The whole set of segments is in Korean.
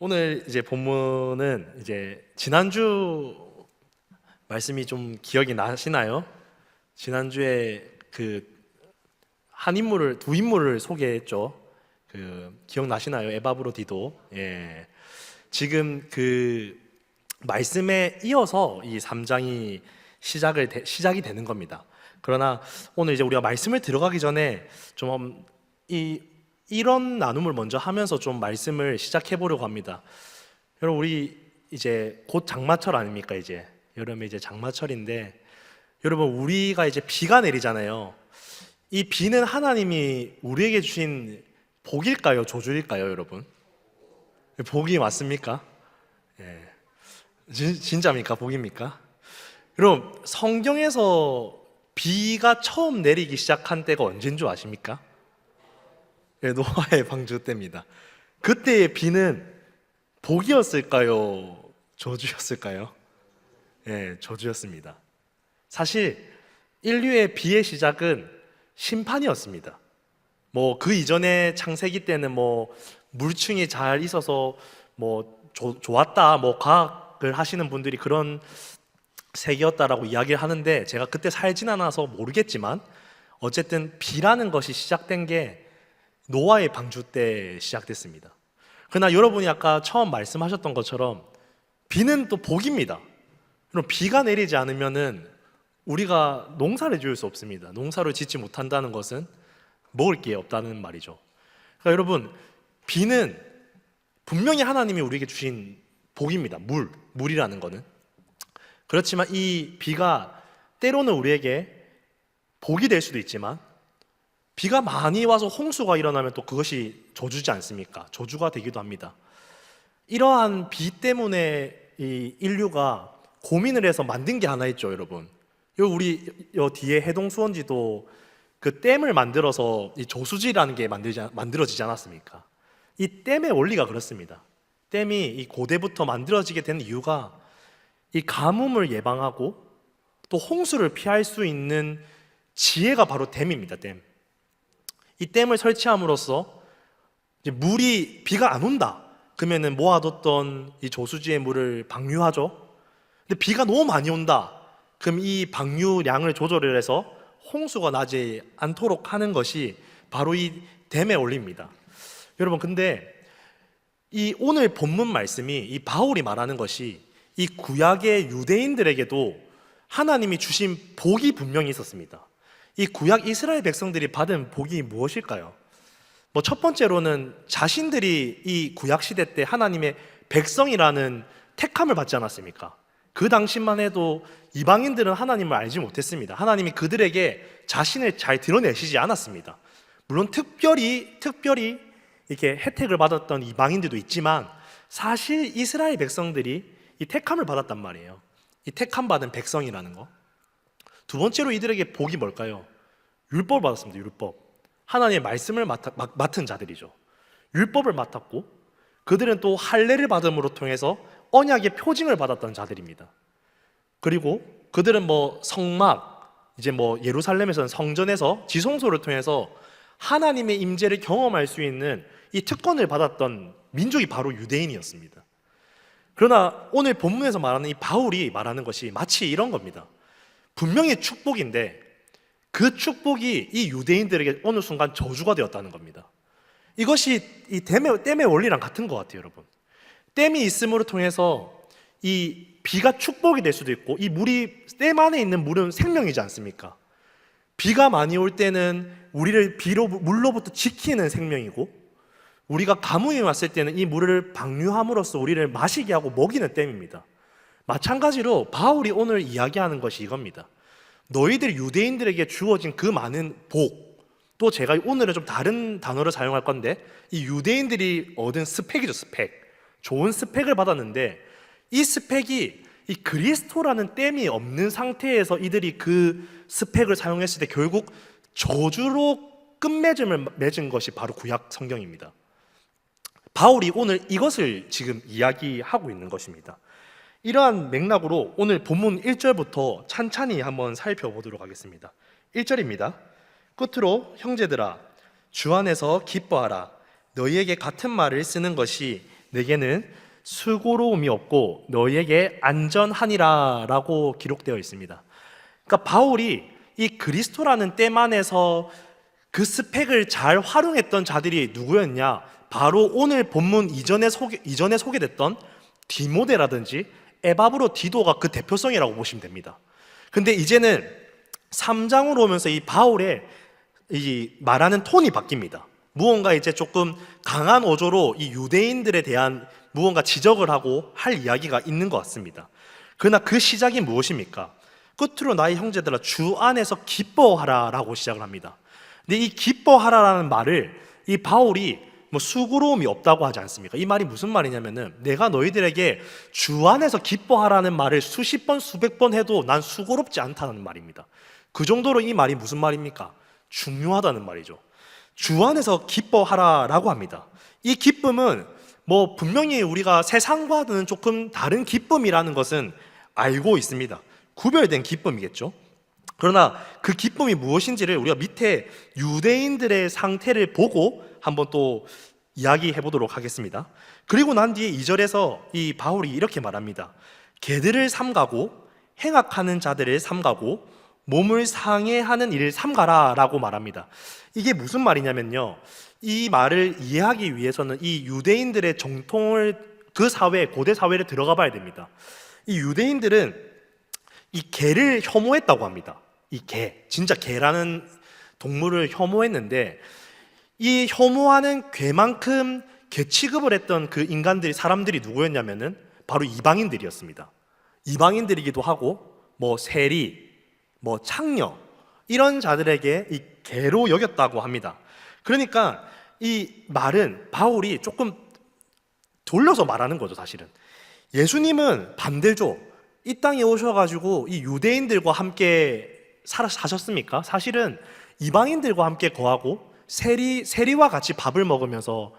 오늘 이제 본문은 이제 지난주 말씀이 좀 기억이 나시나요? 지난주에 그 한 인물을 두 인물을 소개했죠. 기억나시나요? 에바브로디도. 예. 지금 그 말씀에 이어서 이 3장이 시작이 되는 겁니다. 그러나 오늘 이제 우리가 말씀을 들어가기 전에 좀 이런 나눔을 먼저 하면서 좀 말씀을 시작해 보려고 합니다. 여러분, 우리 이제 곧 장마철 아닙니까? 이제 여름에 이제 장마철인데, 여러분, 우리가 이제 비가 내리잖아요. 이 비는 하나님이 우리에게 주신 복일까요? 저주일까요, 여러분? 복이 맞습니까? 예. 진짜입니까? 복입니까? 여러분, 성경에서 비가 처음 내리기 시작한 때가 언제인 줄 아십니까? 예, 노아의 방주 때입니다. 그때의 비는 복이었을까요? 저주였을까요? 예, 저주였습니다. 사실 인류의 비의 시작은 심판이었습니다. 뭐 그 이전에 창세기 때는 뭐 물층이 잘 있어서 뭐 좋았다, 뭐 과학을 하시는 분들이 그런 세계였다라고 이야기를 하는데, 제가 그때 살진 않아서 모르겠지만 어쨌든 비라는 것이 시작된 게 노아의 방주 때 시작됐습니다. 그러나 여러분이 아까 처음 말씀하셨던 것처럼 비는 또 복입니다. 그럼 비가 내리지 않으면은 우리가 농사를 지을 수 없습니다. 농사를 짓지 못한다는 것은 먹을 게 없다는 말이죠. 그러니까 여러분, 비는 분명히 하나님이 우리에게 주신 복입니다. 물이라는 거는. 그렇지만 이 비가 때로는 우리에게 복이 될 수도 있지만, 비가 많이 와서 홍수가 일어나면 또 그것이 저주지 않습니까? 저주가 되기도 합니다. 이러한 비 때문에 이 인류가 고민을 해서 만든 게 하나 있죠, 여러분. 우리 뒤에 해동수원지도 그 댐을 만들어서 이 저수지라는 게 만들어지지 않았습니까? 이 댐의 원리가 그렇습니다. 댐이 이 고대부터 만들어지게 된 이유가 이 가뭄을 예방하고 또 홍수를 피할 수 있는 지혜가 바로 댐입니다. 댐. 이 댐을 설치함으로써 이제 비가 안 온다 그러면은 모아뒀던 이 저수지의 물을 방류하죠. 근데 비가 너무 많이 온다 그럼 이 방류량을 조절을 해서 홍수가 나지 않도록 하는 것이 바로 이 댐의 원리입니다. 여러분, 근데 이 오늘 본문 말씀이 이 바울이 말하는 것이 이 구약의 유대인들에게도 하나님이 주신 복이 분명히 있었습니다. 이 구약 이스라엘 백성들이 받은 복이 무엇일까요? 뭐 첫 번째로는 자신들이 이 구약 시대 때 하나님의 백성이라는 택함을 받지 않았습니까? 그 당시만 해도 이방인들은 하나님을 알지 못했습니다. 하나님이 그들에게 자신을 잘 드러내시지 않았습니다. 물론 특별히 이렇게 혜택을 받았던 이방인들도 있지만, 사실 이스라엘 백성들이 이 택함을 받았단 말이에요. 이 택함 받은 백성이라는 거. 두 번째로 이들에게 복이 뭘까요? 율법을 받았습니다. 율법. 하나님의 말씀을 맡은 자들이죠. 율법을 맡았고, 그들은 또 할례를 받음으로 통해서 언약의 표징을 받았던 자들입니다. 그리고 그들은 뭐 성막, 이제 뭐 예루살렘에서는 성전에서 지성소를 통해서 하나님의 임재를 경험할 수 있는 이 특권을 받았던 민족이 바로 유대인이었습니다. 그러나 오늘 본문에서 말하는 이 바울이 말하는 것이 마치 이런 겁니다. 분명히 축복인데 그 축복이 이 유대인들에게 어느 순간 저주가 되었다는 겁니다. 이것이 이 댐의 원리랑 같은 것 같아요, 여러분. 댐이 있음으로 통해서 이 비가 축복이 될 수도 있고, 이 댐 안에 있는 물은 생명이지 않습니까? 비가 많이 올 때는 우리를 물로부터 지키는 생명이고, 우리가 가뭄이 왔을 때는 이 물을 방류함으로써 우리를 마시게 하고 먹이는 댐입니다. 마찬가지로 바울이 오늘 이야기하는 것이 이겁니다. 너희들 유대인들에게 주어진 그 많은 복, 또 제가 오늘은 좀 다른 단어를 사용할 건데, 이 유대인들이 얻은 스펙이죠, 스펙. 좋은 스펙을 받았는데, 이 스펙이 이 그리스도라는 댐이 없는 상태에서 이들이 그 스펙을 사용했을 때 결국 저주로 끝맺음을 맺은 것이 바로 구약 성경입니다. 바울이 오늘 이것을 지금 이야기하고 있는 것입니다. 이러한 맥락으로 오늘 본문 1절부터 찬찬히 한번 살펴보도록 하겠습니다. 1절입니다. 끝으로 형제들아, 주 안에서 기뻐하라. 너희에게 같은 말을 쓰는 것이 내게는 수고로움이 없고 너희에게 안전하니라 라고 기록되어 있습니다. 그러니까 바울이 이 그리스도라는 때 안에서 그 스펙을 잘 활용했던 자들이 누구였냐? 바로 오늘 본문 이전에 소개됐던 디모데라든지 에바브로 디도가 그 대표성이라고 보시면 됩니다. 근데 이제는 3장으로 오면서 이 바울의 이 말하는 톤이 바뀝니다. 무언가 이제 조금 강한 어조로 이 유대인들에 대한 무언가 지적을 하고 할 이야기가 있는 것 같습니다. 그러나 그 시작이 무엇입니까? 끝으로 나의 형제들아 주 안에서 기뻐하라 라고 시작을 합니다. 근데 이 기뻐하라라는 말을 이 바울이 뭐 수고로움이 없다고 하지 않습니까? 이 말이 무슨 말이냐면은 내가 너희들에게 주 안에서 기뻐하라는 말을 수십 번 수백 번 해도 난 수고롭지 않다는 말입니다. 그 정도로 이 말이 무슨 말입니까? 중요하다는 말이죠. 주 안에서 기뻐하라라고 합니다. 이 기쁨은 뭐 분명히 우리가 세상과는 조금 다른 기쁨이라는 것은 알고 있습니다. 구별된 기쁨이겠죠. 그러나 그 기쁨이 무엇인지를 우리가 밑에 유대인들의 상태를 보고 한번 또 이야기해 보도록 하겠습니다. 그리고 난 뒤에 2절에서 이 바울이 이렇게 말합니다. 개들을 삼가고 행악하는 자들을 삼가고 몸을 상해하는 일을 삼가라 라고 말합니다. 이게 무슨 말이냐면요, 이 말을 이해하기 위해서는 이 유대인들의 정통을 그 사회, 고대 사회를 들어가 봐야 됩니다. 이 유대인들은 이 개를 혐오했다고 합니다. 이 개, 진짜 개라는 동물을 혐오했는데 이 혐오하는 개만큼 개 취급을 했던 그 인간들이, 사람들이 누구였냐면은 바로 이방인들이었습니다. 이방인들이기도 하고 뭐 세리, 뭐 창녀 이런 자들에게 이 개로 여겼다고 합니다. 그러니까 이 말은 바울이 조금 돌려서 말하는 거죠. 사실은 예수님은 반대죠. 이 땅에 오셔가지고 이 유대인들과 함께 사셨습니까? 사실은 이방인들과 함께 거하고 세리와 같이 밥을 먹으면서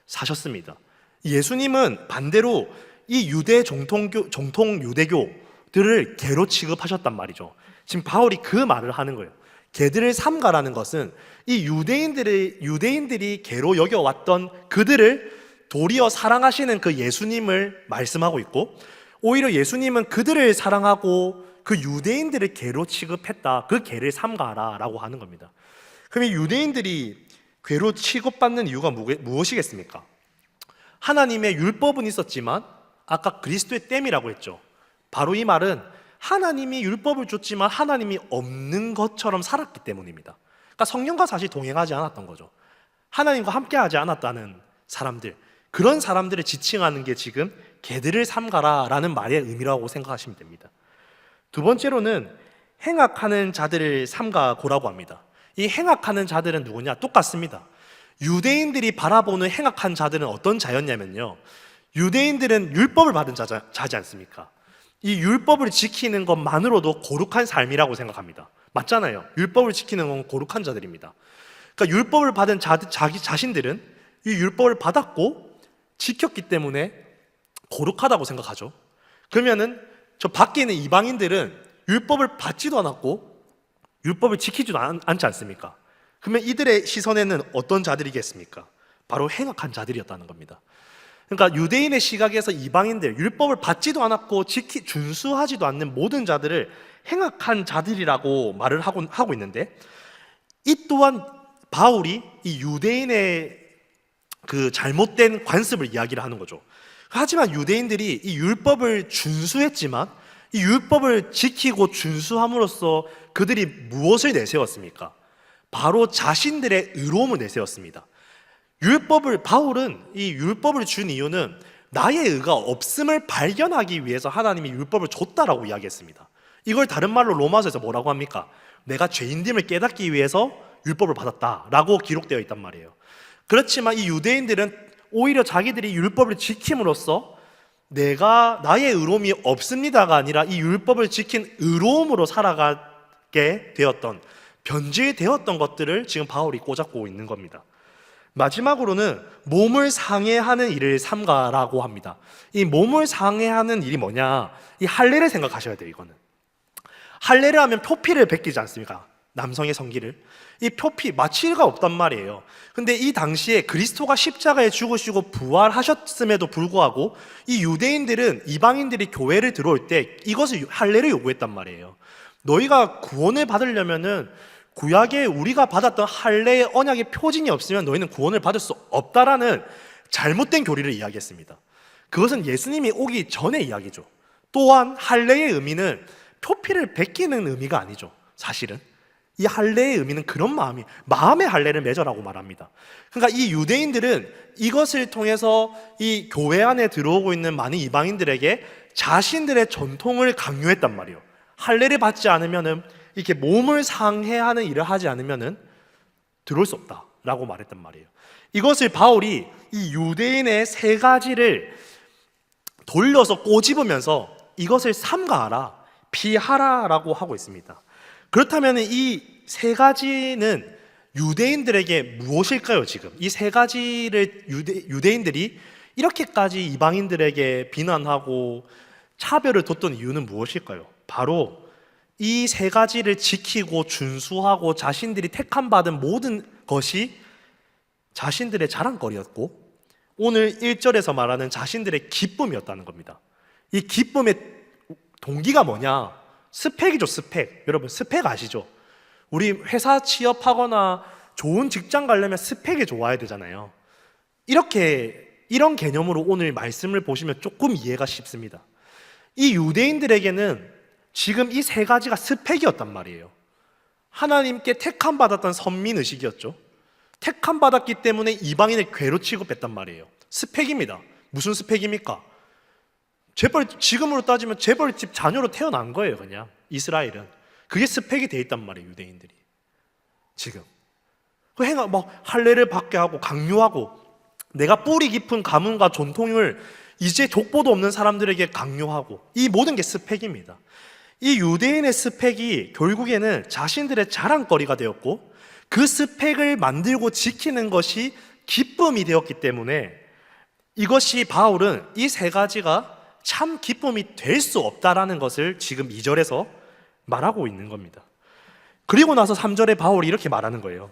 사셨습니다. 예수님은 반대로 이 유대 정통 유대교들을 개로 취급하셨단 말이죠. 지금 바울이 그 말을 하는 거예요. 개들을 삼가라는 것은 이 유대인들이 개로 여겨왔던 그들을 도리어 사랑하시는 그 예수님을 말씀하고 있고, 오히려 예수님은 그들을 사랑하고 그 유대인들을 개로 취급했다. 그 개를 삼가라 라고 하는 겁니다. 그럼 이 유대인들이 괴로 취급받는 이유가 무엇이겠습니까? 하나님의 율법은 있었지만 아까 그리스도의 땜이라고 했죠. 바로 이 말은 하나님이 율법을 줬지만 하나님이 없는 것처럼 살았기 때문입니다. 그러니까 성령과 사실 동행하지 않았던 거죠. 하나님과 함께하지 않았다는 사람들, 그런 사람들을 지칭하는 게 지금 개들을 삼가라 라는 말의 의미라고 생각하시면 됩니다. 두 번째로는 행악하는 자들을 삼가고라고 합니다. 이 행악하는 자들은 누구냐? 똑같습니다. 유대인들이 바라보는 행악한 자들은 어떤 자였냐면요, 유대인들은 율법을 받은 자지 않습니까? 이 율법을 지키는 것만으로도 거룩한 삶이라고 생각합니다. 맞잖아요. 율법을 지키는 건 거룩한 자들입니다. 그러니까 율법을 받은 자기 자신들은 이 율법을 받았고 지켰기 때문에 거룩하다고 생각하죠. 그러면은 저 밖에 있는 이방인들은 율법을 받지도 않았고 율법을 지키지도 않지 않습니까? 그러면 이들의 시선에는 어떤 자들이겠습니까? 바로 행악한 자들이었다는 겁니다. 그러니까 유대인의 시각에서 이방인들, 율법을 받지도 않았고 준수하지도 않는 모든 자들을 행악한 자들이라고 말을 하고 있는데, 이 또한 바울이 이 유대인의 그 잘못된 관습을 이야기를 하는 거죠. 하지만 유대인들이 이 율법을 준수했지만 이 율법을 지키고 준수함으로써 그들이 무엇을 내세웠습니까? 바로 자신들의 의로움을 내세웠습니다. 바울은 이 율법을 준 이유는 나의 의가 없음을 발견하기 위해서 하나님이 율법을 줬다라고 이야기했습니다. 이걸 다른 말로 로마서에서 뭐라고 합니까? 내가 죄인됨을 깨닫기 위해서 율법을 받았다라고 기록되어 있단 말이에요. 그렇지만 이 유대인들은 오히려 자기들이 율법을 지킴으로써 나의 의로움이 없습니다가 아니라 이 율법을 지킨 의로움으로 살아가게 되었던, 변질되었던 것들을 지금 바울이 꼬잡고 있는 겁니다. 마지막으로는 몸을 상해하는 일을 삼가라고 합니다. 이 몸을 상해하는 일이 뭐냐? 이 할례를 생각하셔야 돼요. 이거는 할례를 하면 표피를 벗기지 않습니까? 남성의 성기를. 이 표피, 마취가 없단 말이에요. 근데 이 당시에 그리스도가 십자가에 죽으시고 부활하셨음에도 불구하고 이 유대인들은 이방인들이 교회를 들어올 때 이것을 할례를 요구했단 말이에요. 너희가 구원을 받으려면은 구약에 우리가 받았던 할례의 언약의 표징이 없으면 너희는 구원을 받을 수 없다라는 잘못된 교리를 이야기했습니다. 그것은 예수님이 오기 전의 이야기죠. 또한 할례의 의미는 표피를 베끼는 의미가 아니죠. 사실은 이 할례의 의미는 그런 마음의 할례를 맺으라고 말합니다. 그러니까 이 유대인들은 이것을 통해서 이 교회 안에 들어오고 있는 많은 이방인들에게 자신들의 전통을 강요했단 말이에요. 할례를 받지 않으면은 이렇게 몸을 상해하는 일을 하지 않으면은 들어올 수 없다라고 말했단 말이에요. 이것을 바울이 이 유대인의 세 가지를 돌려서 꼬집으면서 이것을 삼가하라, 피하라라고 하고 있습니다. 그렇다면 이 세 가지는 유대인들에게 무엇일까요? 지금 이 세 가지를 유대인들이 이렇게까지 이방인들에게 비난하고 차별을 뒀던 이유는 무엇일까요? 바로 이 세 가지를 지키고 준수하고 자신들이 택함받은 모든 것이 자신들의 자랑거리였고 오늘 1절에서 말하는 자신들의 기쁨이었다는 겁니다. 이 기쁨의 동기가 뭐냐? 스펙이죠, 스펙. 여러분 스펙 아시죠? 우리 회사 취업하거나 좋은 직장 가려면 스펙이 좋아야 되잖아요. 이런 개념으로 오늘 말씀을 보시면 조금 이해가 쉽습니다. 이 유대인들에게는 지금 이 세 가지가 스펙이었단 말이에요. 하나님께 택함받았던 선민의식이었죠. 택함받았기 때문에 이방인을 괴로 취급했단 말이에요. 스펙입니다. 무슨 스펙입니까? 지금으로 따지면 재벌집 자녀로 태어난 거예요. 그냥 이스라엘은 그게 스펙이 돼 있단 말이에요. 유대인들이 지금 막 할례를 받게 하고 강요하고 내가 뿌리 깊은 가문과 전통을 이제 족보도 없는 사람들에게 강요하고 이 모든 게 스펙입니다. 이 유대인의 스펙이 결국에는 자신들의 자랑거리가 되었고 그 스펙을 만들고 지키는 것이 기쁨이 되었기 때문에 이것이 바울은 이 세 가지가 참 기쁨이 될 수 없다라는 것을 지금 2절에서 말하고 있는 겁니다. 그리고 나서 3절에 바울이 이렇게 말하는 거예요.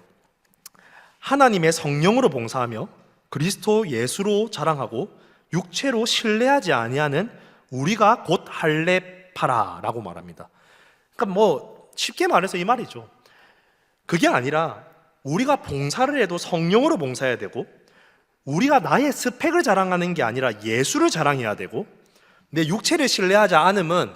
하나님의 성령으로 봉사하며 그리스도 예수로 자랑하고 육체로 신뢰하지 아니하는 우리가 곧 할례파라라고 말합니다. 그러니까 뭐 쉽게 말해서 이 말이죠. 그게 아니라 우리가 봉사를 해도 성령으로 봉사해야 되고 우리가 나의 스펙을 자랑하는 게 아니라 예수를 자랑해야 되고 내 육체를 신뢰하지 않으면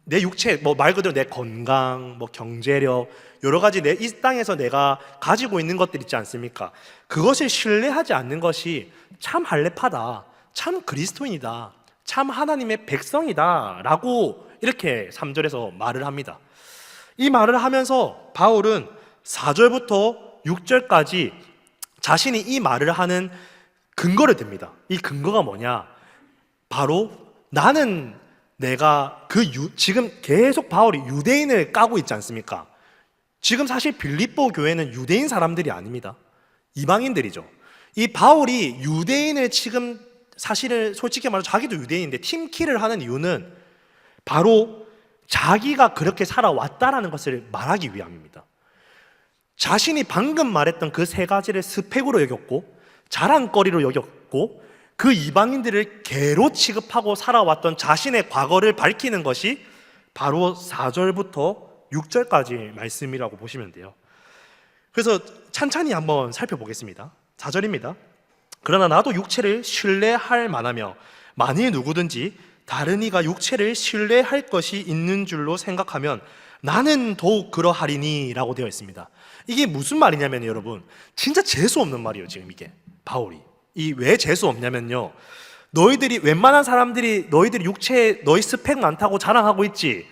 내 육체, 말 그대로 내 건강, 경제력, 여러 가지 이 땅에서 내가 가지고 있는 것들 있지 않습니까? 그것을 신뢰하지 않는 것이 참 할례파다, 참 그리스도인이다, 참 하나님의 백성이다 라고 이렇게 3절에서 말을 합니다. 이 말을 하면서 바울은 4절부터 6절까지 자신이 이 말을 하는 근거를 듭니다. 이 근거가 뭐냐? 바로 나는 내가 지금 계속 바울이 유대인을 까고 있지 않습니까? 지금 사실 빌립보 교회는 유대인 사람들이 아닙니다. 이방인들이죠. 이 바울이 유대인을 지금 사실은 솔직히 말해서 자기도 유대인인데 팀킬을 하는 이유는 바로 자기가 그렇게 살아왔다라는 것을 말하기 위함입니다. 자신이 방금 말했던 그 세 가지를 스펙으로 여겼고 자랑거리로 여겼고 그 이방인들을 개로 취급하고 살아왔던 자신의 과거를 밝히는 것이 바로 4절부터 6절까지 말씀이라고 보시면 돼요. 그래서 찬찬히 한번 살펴보겠습니다. 4절입니다. 그러나 나도 육체를 신뢰할 만하며 만일 누구든지 다른 이가 육체를 신뢰할 것이 있는 줄로 생각하면 나는 더욱 그러하리니 라고 되어 있습니다. 이게 무슨 말이냐면 여러분 진짜 재수 없는 말이에요. 지금 이게 바울이 이 왜 재수 없냐면요, 너희들이 웬만한 사람들이 너희들이 육체에 너희 스펙 많다고 자랑하고 있지,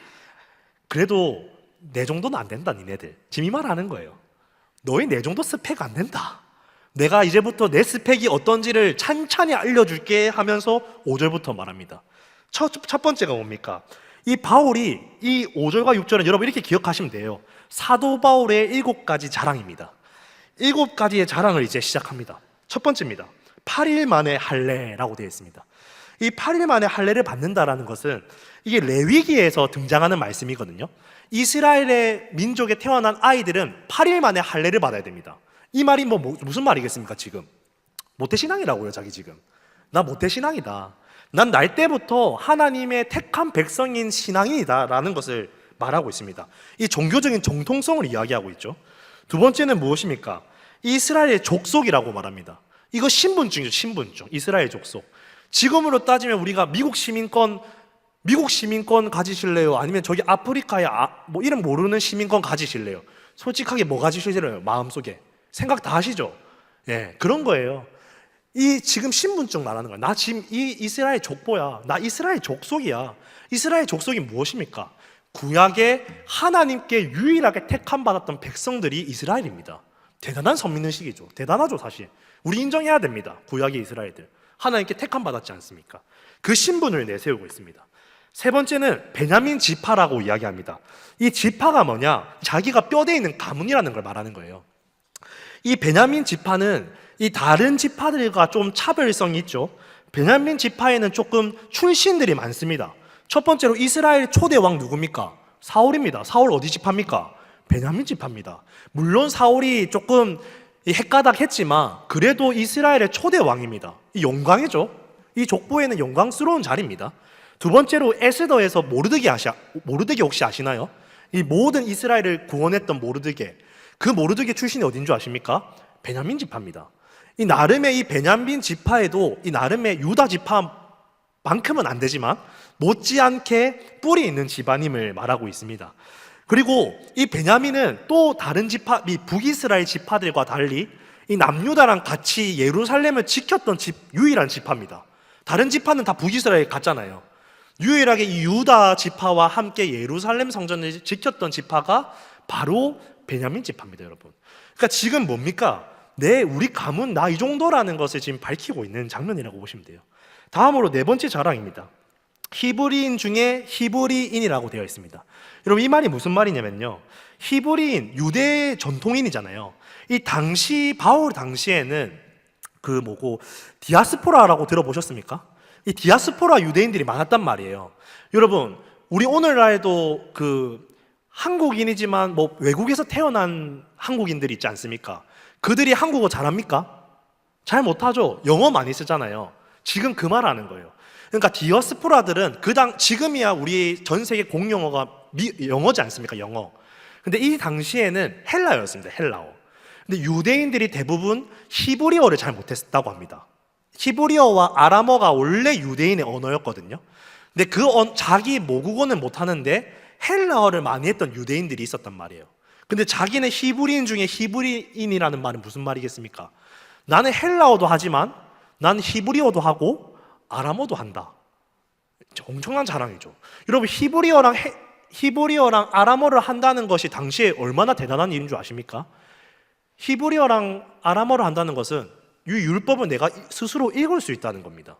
그래도 내 정도는 안 된다. 니네들 지금 이 말 하는 거예요. 너희 내 정도 스펙 안 된다. 내가 이제부터 내 스펙이 어떤지를 찬찬히 알려줄게 하면서 5절부터 말합니다. 첫 번째가 뭡니까? 이 바울이 이 5절과 6절은 여러분 이렇게 기억하시면 돼요. 사도 바울의 7가지 자랑입니다. 7가지의 자랑을 이제 시작합니다. 첫 번째입니다. 8일 만에 할례라고 되어 있습니다. 이 8일 만에 할례를 받는다라는 것은 이게 레위기에서 등장하는 말씀이거든요. 이스라엘의 민족에 태어난 아이들은 8일 만에 할례를 받아야 됩니다. 이 말이 무슨 말이겠습니까? 지금 모태신앙이라고요. 자기 지금 나 모태신앙이다, 난 날 때부터 하나님의 택한 백성인 신앙인이다 라는 것을 말하고 있습니다. 이 종교적인 정통성을 이야기하고 있죠. 두 번째는 무엇입니까? 이스라엘의 족속이라고 말합니다. 이거 신분증이죠. 신분증. 이스라엘 족속. 지금으로 따지면 우리가 미국 시민권 가지실래요? 아니면 저기 아프리카의 뭐 이름 모르는 시민권 가지실래요? 솔직하게 뭐 가지실래요? 마음속에 생각 다 하시죠? 예, 그런 거예요. 이 지금 신분증 말하는 거야. 나 지금 이 이스라엘 족보야. 나 이스라엘 족속이야. 이스라엘 족속이 무엇입니까? 구약에 하나님께 유일하게 택함 받았던 백성들이 이스라엘입니다. 대단한 선민의식이죠. 대단하죠. 사실 우리 인정해야 됩니다. 구약의 이스라엘들 하나님께 택함 받았지 않습니까? 그 신분을 내세우고 있습니다. 세 번째는 베냐민 지파라고 이야기합니다. 이 지파가 뭐냐? 자기가 뼈대에 있는 가문이라는 걸 말하는 거예요. 이 베냐민 지파는 이 다른 지파들과 좀 차별성이 있죠. 베냐민 지파에는 조금 출신들이 많습니다. 첫 번째로 이스라엘 초대 왕 누굽니까? 사울입니다. 사울 어디 지파입니까? 베냐민 지파입니다. 물론 사울이 조금 헷가닥했지만 그래도 이스라엘의 초대 왕입니다. 이 영광이죠. 이 족보에는 영광스러운 자리입니다. 두 번째로 에스더에서 모르드게 혹시 아시나요? 이 모든 이스라엘을 구원했던 모르드게, 그 모르드게 출신이 어딘 줄 아십니까? 베냐민 지파입니다. 이 나름의 이 베냐민 지파에도 이 나름의 유다 지파만큼은 안 되지만 못지않게 뿌리 있는 집안임을 말하고 있습니다. 그리고 이 베냐민은 또 다른 지파, 이 북이스라엘 지파들과 달리 이 남유다랑 같이 예루살렘을 지켰던 유일한 지파입니다. 다른 지파는 다 북이스라엘 갔잖아요. 유일하게 이 유다 지파와 함께 예루살렘 성전을 지켰던 지파가 바로 베냐민 지파입니다, 여러분. 그러니까 지금 뭡니까? 우리 가문 나 이 정도라는 것을 지금 밝히고 있는 장면이라고 보시면 돼요. 다음으로 네 번째 자랑입니다. 히브리인 중에 히브리인이라고 되어 있습니다. 여러분 이 말이 무슨 말이냐면요, 히브리인, 유대 전통인이잖아요. 이 당시 바울 당시에는 디아스포라라고 들어보셨습니까? 이 디아스포라 유대인들이 많았단 말이에요. 여러분 우리 오늘날에도 한국인이지만 외국에서 태어난 한국인들이 있지 않습니까? 그들이 한국어 잘합니까? 잘 못하죠. 영어 많이 쓰잖아요. 지금 그 말 하는 거예요. 그러니까 디아스포라들은 지금이야 우리 전 세계 공용어가 영어지 않습니까? 영어. 근데 이 당시에는 헬라어였습니다. 헬라어. 근데 유대인들이 대부분 히브리어를 잘 못했다고 합니다. 히브리어와 아람어가 원래 유대인의 언어였거든요. 근데 자기 모국어는 못하는데 헬라어를 많이 했던 유대인들이 있었단 말이에요. 근데 자기는 히브리인 중에 히브리인이라는 말은 무슨 말이겠습니까? 나는 헬라어도 하지만 나는 히브리어도 하고 아람어도 한다. 엄청난 자랑이죠. 여러분 히브리어랑 아람어를 한다는 것이 당시에 얼마나 대단한 일인 줄 아십니까? 히브리어랑 아람어를 한다는 것은 이 율법을 내가 스스로 읽을 수 있다는 겁니다.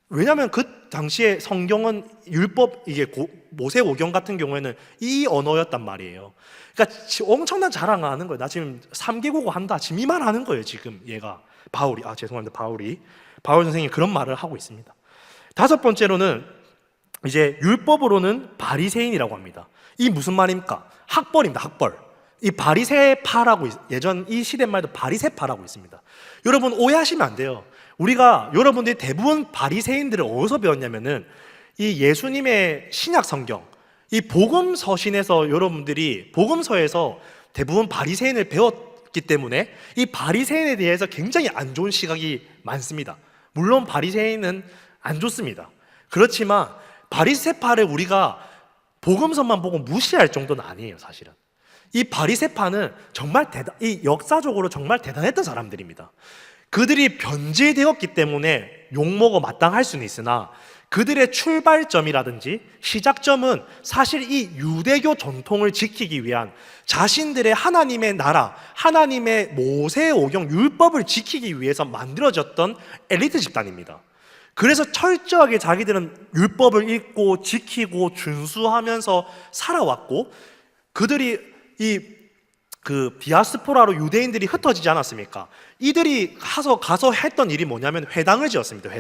왜냐하면 그 당시에 성경은 율법, 이게 모세오경 같은 경우에는 이 언어였단 말이에요. 그러니까 엄청난 자랑을 하는 거예요. 나 지금 3개국어 한다. 지금 이 말 하는 거예요. 지금 얘가 바울 선생님이 그런 말을 하고 있습니다. 다섯 번째로는 이제 율법으로는 바리새인이라고 합니다. 이 무슨 말입니까? 학벌입니다. 학벌. 이 바리새파라고 예전 이 시대 말도 바리새파라고 있습니다. 여러분 오해하시면 안 돼요. 여러분들이 대부분 바리새인들을 어디서 배웠냐면은 이 예수님의 신약 성경, 이 복음서신에서 여러분들이 복음서에서 대부분 바리새인을 배웠기 때문에 이 바리새인에 대해서 굉장히 안 좋은 시각이 많습니다. 물론 바리새인은 안 좋습니다. 그렇지만 바리새파를 우리가 복음서만 보고 무시할 정도는 아니에요, 사실은. 이 바리새파는 정말 역사적으로 정말 대단했던 사람들입니다. 그들이 변질되었기 때문에 욕먹어 마땅할 수는 있으나 그들의 출발점이라든지 시작점은 사실 이 유대교 전통을 지키기 위한 자신들의 하나님의 나라, 하나님의 모세오경 율법을 지키기 위해서 만들어졌던 엘리트 집단입니다. 그래서 철저하게 자기들은 율법을 읽고 지키고 준수하면서 살아왔고, 그들이 그 디아스포라로 유대인들이 흩어지지 않았습니까? 이들이 가서 했던 일이 뭐냐면 회당을 지었습니다.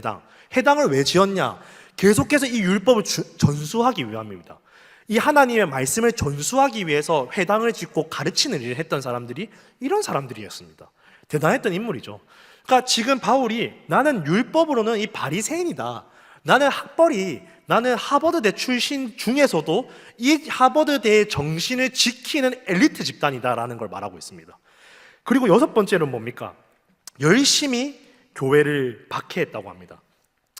회당을 왜 지었냐? 계속해서 이 율법을 전수하기 위함입니다. 이 하나님의 말씀을 전수하기 위해서 회당을 짓고 가르치는 일을 했던 사람들이 이런 사람들이었습니다. 대단했던 인물이죠. 그러니까 지금 바울이 나는 율법으로는 이 바리새인이다. 나는 하버드대 출신 중에서도 이 하버드대의 정신을 지키는 엘리트 집단이다라는 걸 말하고 있습니다. 그리고 여섯 번째는 뭡니까? 열심히 교회를 박해했다고 합니다.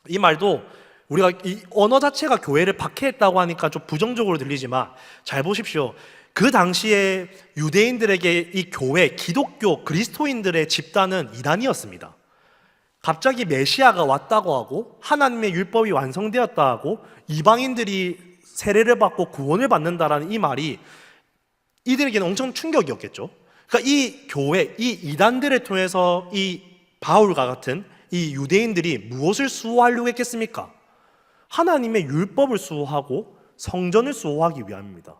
이 말도 우리가 이 언어 자체가 교회를 박해했다고 하니까 좀 부정적으로 들리지만 잘 보십시오. 그 당시에 유대인들에게 이 교회, 기독교, 그리스도인들의 집단은 이단이었습니다. 갑자기 메시아가 왔다고 하고 하나님의 율법이 완성되었다 하고 이방인들이 세례를 받고 구원을 받는다라는 이 말이 이들에게는 엄청 충격이었겠죠. 그러니까 이 교회, 이 이단들을 통해서 이 바울과 같은 이 유대인들이 무엇을 수호하려고 했겠습니까? 하나님의 율법을 수호하고 성전을 수호하기 위함입니다.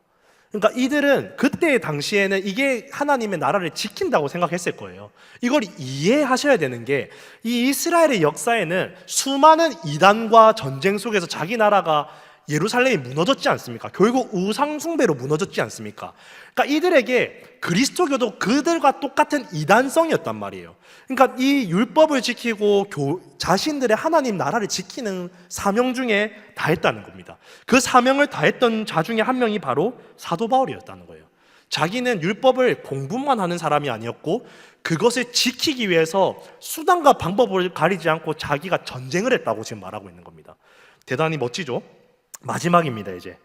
그러니까 이들은 그때 당시에는 이게 하나님의 나라를 지킨다고 생각했을 거예요. 이걸 이해하셔야 되는 게 이 이스라엘의 역사에는 수많은 이단과 전쟁 속에서 자기 나라가 예루살렘이 무너졌지 않습니까? 결국 우상 숭배로 무너졌지 않습니까? 그러니까 이들에게 그리스도교도 그들과 똑같은 이단성이었단 말이에요. 그러니까 이 율법을 지키고 자신들의 하나님 나라를 지키는 사명 중에 다했다는 겁니다. 그 사명을 다했던 자 중에 한 명이 바로 사도 바울이었다는 거예요. 자기는 율법을 공부만 하는 사람이 아니었고 그것을 지키기 위해서 수단과 방법을 가리지 않고 자기가 전쟁을 했다고 지금 말하고 있는 겁니다. 대단히 멋지죠? 마지막입니다. 이제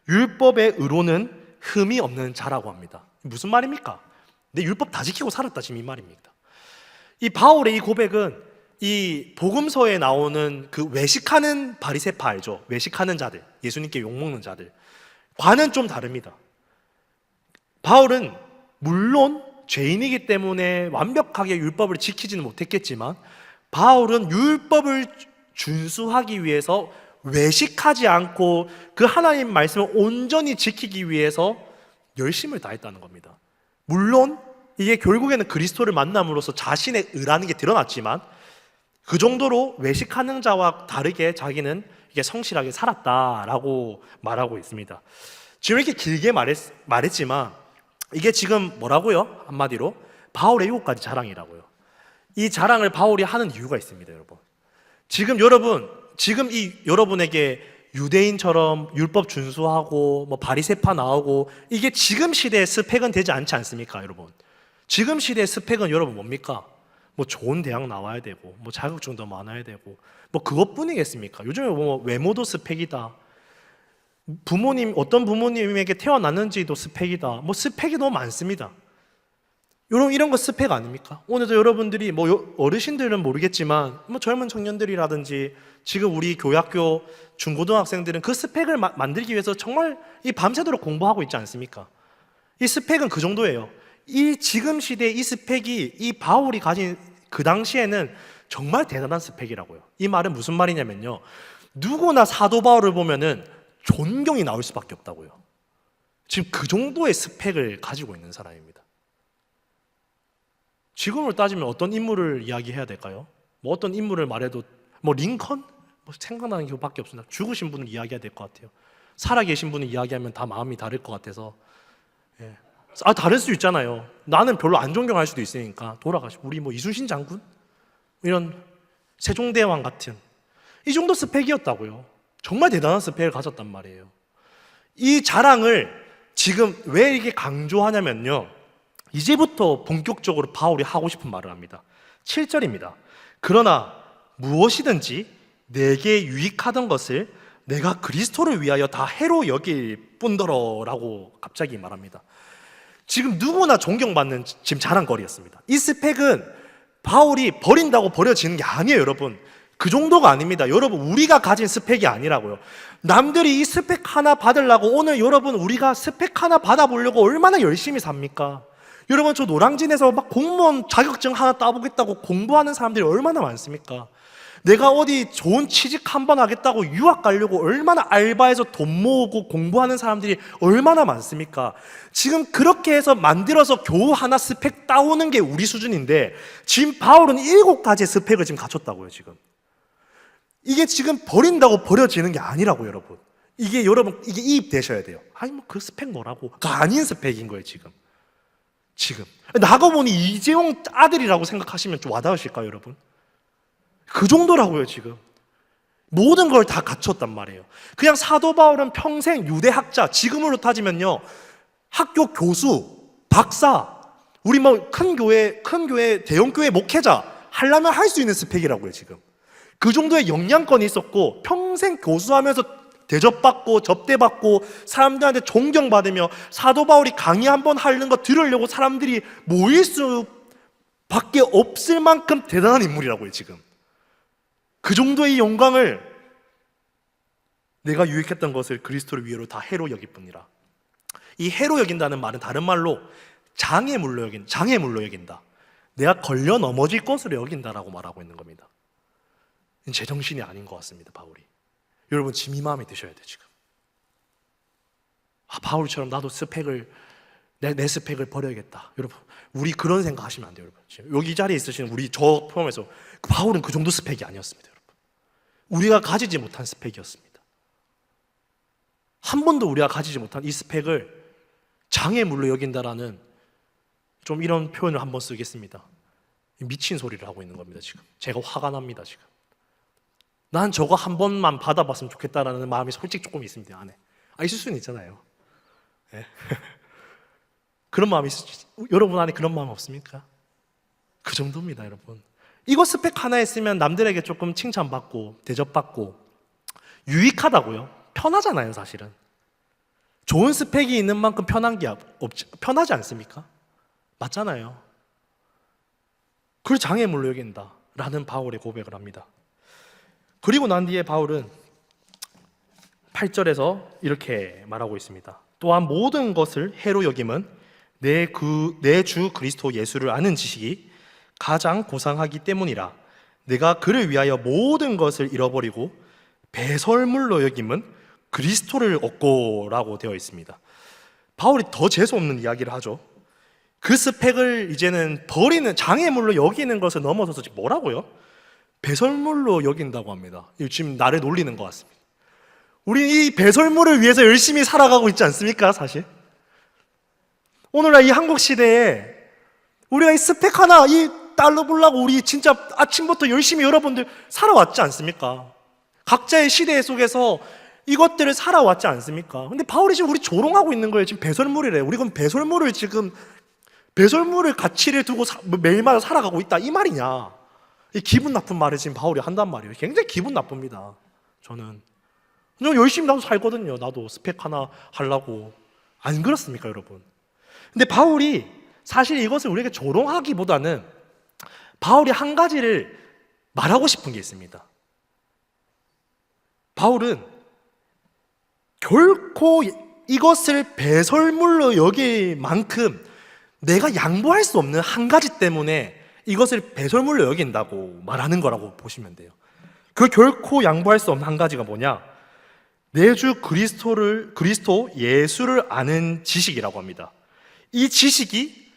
율법의 의로는 흠이 없는 자라고 합니다. 무슨 말입니까? 내 율법 다 지키고 살았다 지금 이 말입니다. 이 바울의 이 고백은 이 복음서에 나오는 그 외식하는 바리새파 알죠? 외식하는 자들, 예수님께 욕먹는 자들 과는 좀 다릅니다. 바울은 물론 죄인이기 때문에 완벽하게 율법을 지키지는 못했겠지만 바울은 율법을 준수하기 위해서 외식하지 않고 그 하나님 말씀을 온전히 지키기 위해서 열심을 다했다는 겁니다. 물론 이게 결국에는 그리스도를 만남으로써 자신의 의라는 게 드러났지만 그 정도로 외식하는 자와 다르게 자기는 이게 성실하게 살았다라고 말하고 있습니다. 지금 이렇게 길게 말했지만 이게 지금 뭐라고요? 한마디로 바울의 7가지 자랑이라고요. 이 자랑을 바울이 하는 이유가 있습니다, 여러분. 지금 이 여러분에게 유대인처럼 율법 준수하고 뭐 바리새파 나오고 이게 지금 시대의 스펙은 되지 않지 않습니까, 여러분? 지금 시대의 스펙은 여러분 뭡니까? 뭐 좋은 대학 나와야 되고 뭐 자격증도 많아야 되고 뭐 그것뿐이겠습니까? 요즘에 뭐 외모도 스펙이다. 어떤 부모님에게 태어났는지도 스펙이다. 뭐 스펙이 너무 많습니다. 여러분 이런 거 스펙 아닙니까? 오늘도 여러분들이 뭐 어르신들은 모르겠지만 뭐 젊은 청년들이라든지 지금 우리 교학교 중고등학생들은 그 스펙을 만들기 위해서 정말 이 밤새도록 공부하고 있지 않습니까? 이 스펙은 그 정도예요. 이 지금 시대의 이 스펙이 이 바울이 가진 그 당시에는 정말 대단한 스펙이라고요. 이 말은 무슨 말이냐면요. 누구나 사도 바울을 보면은 존경이 나올 수밖에 없다고요. 지금 그 정도의 스펙을 가지고 있는 사람입니다. 지금으로 따지면 어떤 인물을 이야기해야 될까요? 뭐 어떤 인물을 말해도 뭐 링컨? 뭐 생각나는 게 그밖에 없습니다. 죽으신 분을 이야기해야 될 것 같아요. 살아계신 분을 이야기하면 다 마음이 다를 것 같아서 다를 수 있잖아요. 나는 별로 안 존경할 수도 있으니까 돌아가시고 우리 뭐 이순신 장군? 이런 세종대왕 같은 이 정도 스펙이었다고요. 정말 대단한 스펙을 가졌단 말이에요. 이 자랑을 지금 왜 이렇게 강조하냐면요. 이제부터 본격적으로 바울이 하고 싶은 말을 합니다. 7절입니다. 그러나 무엇이든지 내게 유익하던 것을 내가 그리스도를 위하여 다 해로 여길 뿐더러라고 갑자기 말합니다. 지금 누구나 존경받는 지금 자랑거리였습니다. 이 스펙은 바울이 버린다고 버려지는 게 아니에요, 여러분. 그 정도가 아닙니다. 여러분, 우리가 가진 스펙이 아니라고요. 남들이 이 스펙 하나 받으려고 오늘 여러분 우리가 스펙 하나 받아보려고 얼마나 열심히 삽니까? 여러분, 저 노량진에서 막 공무원 자격증 하나 따보겠다고 공부하는 사람들이 얼마나 많습니까? 내가 어디 좋은 취직 한번 하겠다고 유학 가려고 얼마나 알바해서 돈 모으고 공부하는 사람들이 얼마나 많습니까? 지금 그렇게 해서 만들어서 겨우 하나 스펙 따오는 게 우리 수준인데 지금 바울은 7가지의 스펙을 지금 갖췄다고요, 지금. 이게 지금 버린다고 버려지는 게 아니라고, 여러분. 이게 여러분, 이게 이입되셔야 돼요. 아니, 뭐 그 스펙 뭐라고. 그 아닌 스펙인 거예요, 지금. 나가 보니 이재용 아들이라고 생각하시면 좀 와닿으실까요, 여러분? 그 정도라고요, 지금. 모든 걸 다 갖췄단 말이에요. 그냥 사도 바울은 평생 유대학자, 지금으로 따지면요, 학교 교수, 박사, 우리 뭐 큰 교회, 대형 교회 목회자 하려면 할 수 있는 스펙이라고요, 지금. 그 정도의 역량권이 있었고 평생 교수하면서 대접받고 접대받고 사람들한테 존경받으며 사도 바울이 강의 한번 하는 거 들으려고 사람들이 모일 수밖에 없을 만큼 대단한 인물이라고요, 지금. 그 정도의 영광을 내가 유익했던 것을 그리스도를 위해로 다 해로 여길 뿐이라. 이 해로 여긴다는 말은 다른 말로 장애물로 여긴다. 내가 걸려 넘어질 것으로 여긴다라고 말하고 있는 겁니다. 제정신이 아닌 것 같습니다, 바울이. 여러분, 지금 이 마음에 드셔야 돼요, 지금. 바울처럼 나도 내 스펙을 버려야겠다. 여러분, 우리 그런 생각 하시면 안 돼요, 여러분. 지금 여기 자리에 있으시는 우리 저 포함해서 바울은 그 정도 스펙이 아니었습니다, 여러분. 우리가 가지지 못한 스펙이었습니다. 한 번도 우리가 가지지 못한 이 스펙을 장애물로 여긴다라는 좀 이런 표현을 한번 쓰겠습니다. 미친 소리를 하고 있는 겁니다, 지금. 제가 화가 납니다, 지금. 난 저거 한 번만 받아봤으면 좋겠다라는 마음이 솔직히 조금 있습니다, 안에. 있을 수는 있잖아요. 네. 그런 마음이 여러분 안에 그런 마음 없습니까? 그 정도입니다, 여러분. 이거 스펙 하나 있으면 남들에게 조금 칭찬받고 대접받고 유익하다고요. 편하잖아요, 사실은. 좋은 스펙이 있는 만큼 편하지 않습니까? 맞잖아요. 그걸 장애물로 여긴다라는 바울의 고백을 합니다. 그리고 난 뒤에 바울은 8절에서 이렇게 말하고 있습니다. 또한 모든 것을 해로 여김은 내 주 그리스도 예수를 아는 지식이 가장 고상하기 때문이라. 내가 그를 위하여 모든 것을 잃어버리고 배설물로 여김은 그리스도를 얻고라고 되어 있습니다. 바울이 더 재수없는 이야기를 하죠. 그 스펙을 이제는 버리는, 장애물로 여기는 것을 넘어서서 지금 뭐라고요? 배설물로 여긴다고 합니다. 지금 나를 놀리는 것 같습니다. 우리 이 배설물을 위해서 열심히 살아가고 있지 않습니까, 사실? 오늘날 이 한국 시대에 우리가 이 스펙 하나, 이 달러 보려고 우리 진짜 아침부터 열심히 여러분들 살아왔지 않습니까? 각자의 시대 속에서 이것들을 살아왔지 않습니까? 근데 바울이 지금 우리 조롱하고 있는 거예요. 지금 배설물이래. 우리 그럼 배설물을 가치를 두고 매일마다 살아가고 있다, 이 말이냐? 이 기분 나쁜 말을 지금 바울이 한단 말이에요. 굉장히 기분 나쁩니다, 저는. 열심히 나도 살거든요. 나도 스펙 하나 하려고. 안 그렇습니까, 여러분? 근데 바울이 사실 이것을 우리에게 조롱하기보다는 바울이 한 가지를 말하고 싶은 게 있습니다. 바울은 결코 이것을 배설물로 여길 만큼 내가 양보할 수 없는 한 가지 때문에 이것을 배설물로 여긴다고 말하는 거라고 보시면 돼요. 그 결코 양보할 수 없는 한 가지가 뭐냐? 내 주 그리스도 예수를 아는 지식이라고 합니다. 이 지식이